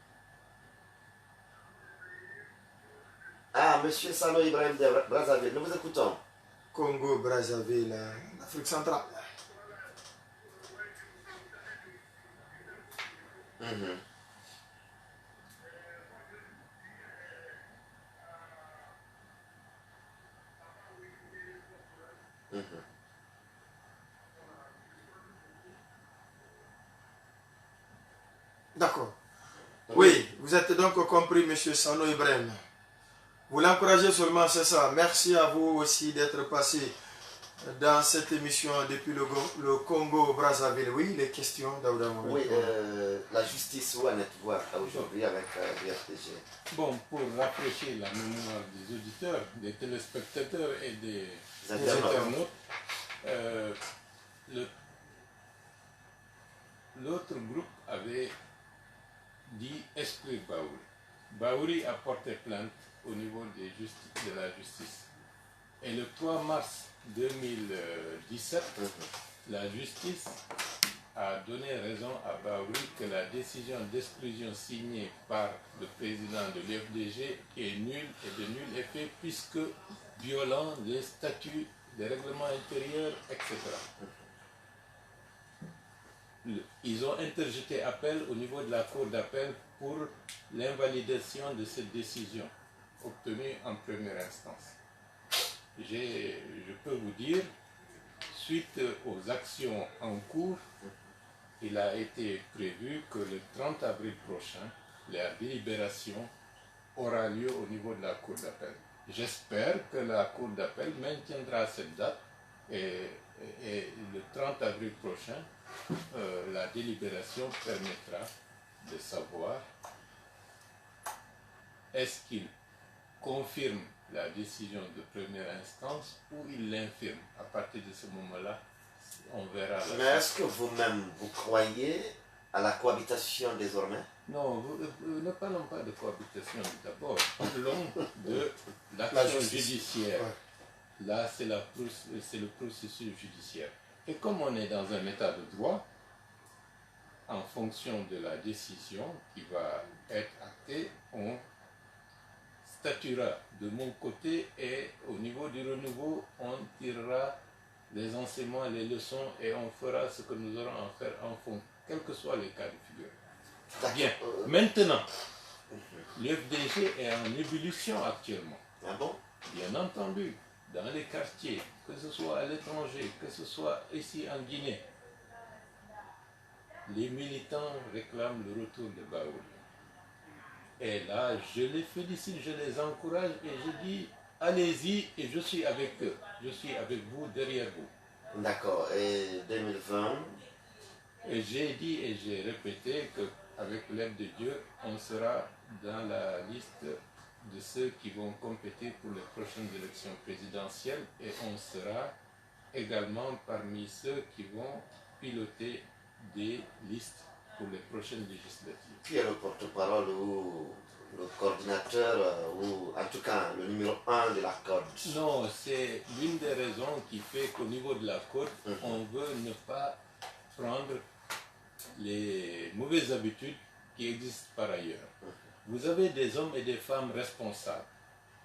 Ah, monsieur Salo Ibrahim de Brazzaville, nous vous écoutons.
Congo, Brazzaville, Afrique centrale. D'accord. Oui, vous êtes donc compris, monsieur Sano Ibrahim. Vous l'encouragez seulement, c'est ça. Merci à vous aussi d'être passé. dans cette émission depuis le Congo-Brazzaville. Oui, les questions d'Aouda Mohamed.
Oui, la justice, où en êtes-vous aujourd'hui avec l'UFDG?
Bon, pour rafraîchir la mémoire des auditeurs, des téléspectateurs et des internautes, l'autre groupe avait dit exclure Baouri. Baouri a porté plainte au niveau de la justice. Et le 3 mars 2017, la justice a donné raison à Baouri que la décision d'exclusion signée par le président de l'UFDG est nulle et de nul effet puisque violant les statuts des règlements intérieurs, etc. Ils ont interjeté appel au niveau de la cour d'appel pour l'invalidation de cette décision obtenue en première instance. Je peux vous dire, suite aux actions en cours, il a été prévu que le 30 avril prochain, la délibération aura lieu au niveau de la cour d'appel. J'espère que la cour d'appel maintiendra cette date et le 30 avril prochain, la délibération permettra de savoir est-ce qu'il confirme la décision de première instance ou il l'infirme. À partir de ce moment-là, on verra.
Mais est-ce que vous-même, vous croyez à la cohabitation désormais?
Non, ne parlons pas de cohabitation d'abord. Parlons de l'action judiciaire. Ouais. Là, c'est le processus judiciaire. Et comme on est dans un état de droit, en fonction de la décision qui va être actée, on statuera de mon côté et au niveau du renouveau, on tirera les enseignements et les leçons et on fera ce que nous aurons à faire en fond, quels que soient les cas de figure. Bien, maintenant, l'UFDG est en ébullition actuellement.
Ah bon?
Bien entendu, dans les quartiers, que ce soit à l'étranger, que ce soit ici en Guinée, les militants réclament le retour de Baouri. Et là, je les félicite, je les encourage et je dis, allez-y et je suis avec eux. Je suis avec vous, derrière vous.
D'accord. Et 2020?
Et j'ai dit et j'ai répété qu'avec l'aide de Dieu, on sera dans la liste de ceux qui vont compétir pour les prochaines élections présidentielles et on sera également parmi ceux qui vont piloter des listes pour les prochaines législatives.
Qui est le porte-parole ou le coordinateur ou en tout cas le numéro 1 de la CODE?
Non, c'est l'une des raisons qui fait qu'au niveau de la CODE, on veut ne pas prendre les mauvaises habitudes qui existent par ailleurs. Vous avez des hommes et des femmes responsables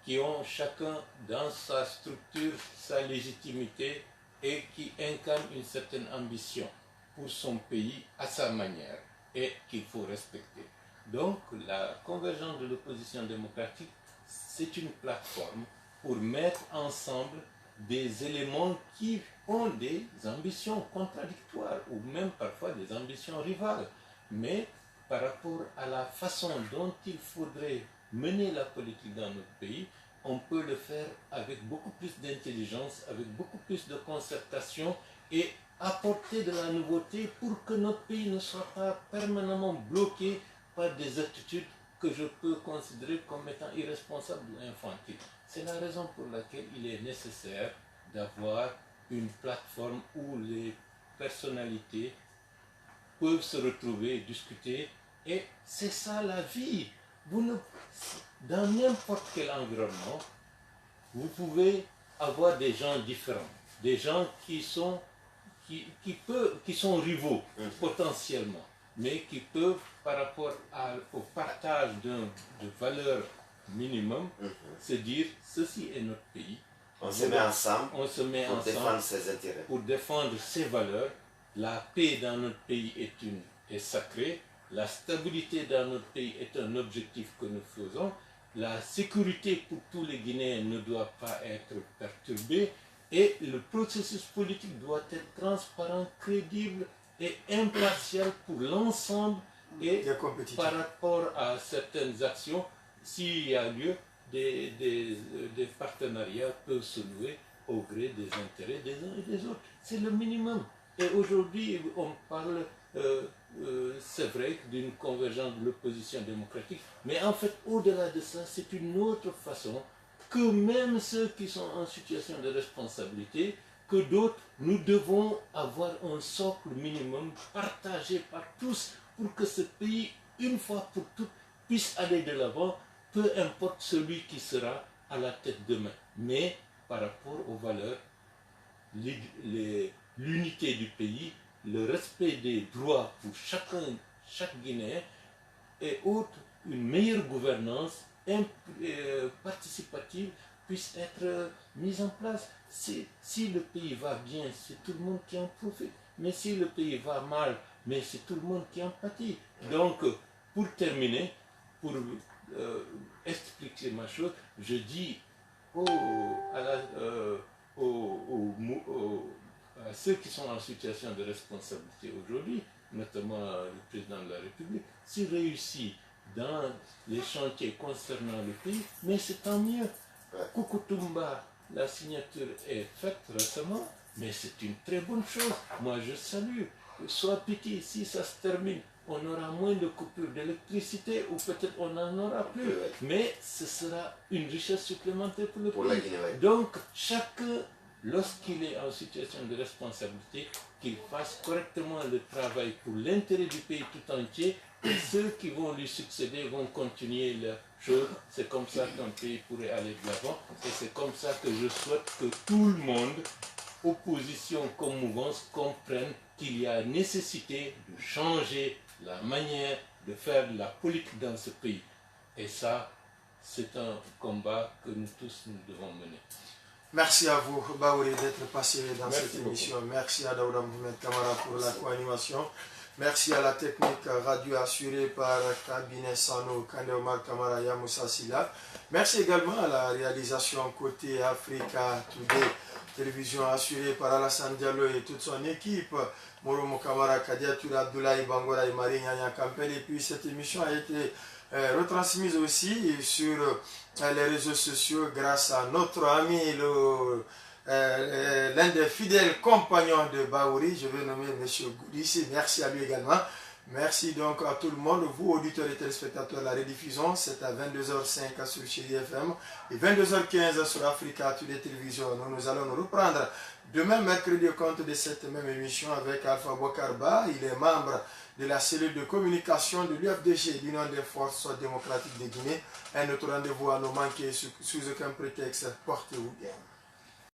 qui ont chacun dans sa structure sa légitimité et qui incarnent une certaine ambition pour son pays à sa manière et qu'il faut respecter. Donc la convergence de l'opposition démocratique, c'est une plateforme pour mettre ensemble des éléments qui ont des ambitions contradictoires ou même parfois des ambitions rivales. Mais par rapport à la façon dont il faudrait mener la politique dans notre pays, on peut le faire avec beaucoup plus d'intelligence, avec beaucoup plus de concertation et apporter de la nouveauté pour que notre pays ne soit pas permanemment bloqué par des attitudes que je peux considérer comme étant irresponsables ou infantiles. C'est la raison pour laquelle il est nécessaire d'avoir une plateforme où les personnalités peuvent se retrouver, discuter, et c'est ça la vie. Dans n'importe quel environnement, vous pouvez avoir des gens différents, des gens qui sont rivaux potentiellement, mais qui peuvent, par rapport au partage de valeurs minimum, se dire ceci est notre pays.
On se met ensemble pour défendre ses intérêts.
Pour défendre ses valeurs. La paix dans notre pays est sacrée. La stabilité dans notre pays est un objectif que nous faisons. La sécurité pour tous les Guinéens ne doit pas être perturbée. Et le processus politique doit être transparent, crédible et impartial pour l'ensemble. Et par rapport à certaines actions, s'il y a lieu, des partenariats peuvent se nouer au gré des intérêts des uns et des autres. C'est le minimum. Et aujourd'hui, on parle, c'est vrai, d'une convergence de l'opposition démocratique, mais en fait, au-delà de ça, c'est une autre façon que même ceux qui sont en situation de responsabilité, que d'autres, nous devons avoir un socle minimum partagé par tous pour que ce pays, une fois pour toutes, puisse aller de l'avant, peu importe celui qui sera à la tête demain. Mais par rapport aux valeurs, l'unité du pays, le respect des droits pour chaque Guinéen et autres, une meilleure gouvernance participative puisse être mise en place. Si le pays va bien, c'est tout le monde qui en profite. Mais si le pays va mal, mais c'est tout le monde qui en pâtit. Donc, pour terminer, pour expliquer ma chose, je dis à ceux qui sont en situation de responsabilité aujourd'hui, notamment le président de la République, s'il réussit dans les chantiers concernant le pays, mais c'est tant mieux. Kukutumba, la signature est faite récemment, mais c'est une très bonne chose. Moi, je salue. Sois pitié, si ça se termine, on aura moins de coupures d'électricité ou peut-être on n'en aura plus. Mais ce sera une richesse supplémentaire pour le pays. Donc, chacun, lorsqu'il est en situation de responsabilité, qu'il fasse correctement le travail pour l'intérêt du pays tout entier, et ceux qui vont lui succéder vont continuer leur chose. C'est comme ça qu'un pays pourrait aller de l'avant. Et c'est comme ça que je souhaite que tout le monde, opposition comme mouvance, comprenne qu'il y a nécessité de changer la manière de faire de la politique dans ce pays. Et ça, c'est un combat que nous tous nous devons mener.
Merci à vous, Baouri, d'être passé dans cette émission. Merci à Daouda Mouhamed Kamara pour la co-animation. Merci à la technique radio assurée par Cabinet Sano, Kande Omar Kamara, Yamoussa Silla. Merci également à la réalisation côté Africa Today, télévision assurée par Alassane Diallo et toute son équipe. Moromo Kamara, Kadiatura, Abdoulaye Bangora et Marie Nyanya Kampel. Et puis cette émission a été retransmise aussi sur les réseaux sociaux grâce à notre ami, l'un des fidèles compagnons de Baouri, je vais nommer M. Goudissi. Merci à lui également. Merci donc à tout le monde, vous auditeurs et téléspectateurs. La rediffusion, c'est à 22h05 sur Chéri FM et 22h15 sur Africa Today Télévision. Nous allons nous reprendre demain, mercredi, au compte de cette même émission avec Alpha Bokarba. Il est membre de la cellule de communication de l'UFDG, l'Union des forces démocratiques de Guinée. Un autre rendez-vous à nous manquer sous aucun prétexte. Portez-vous bien.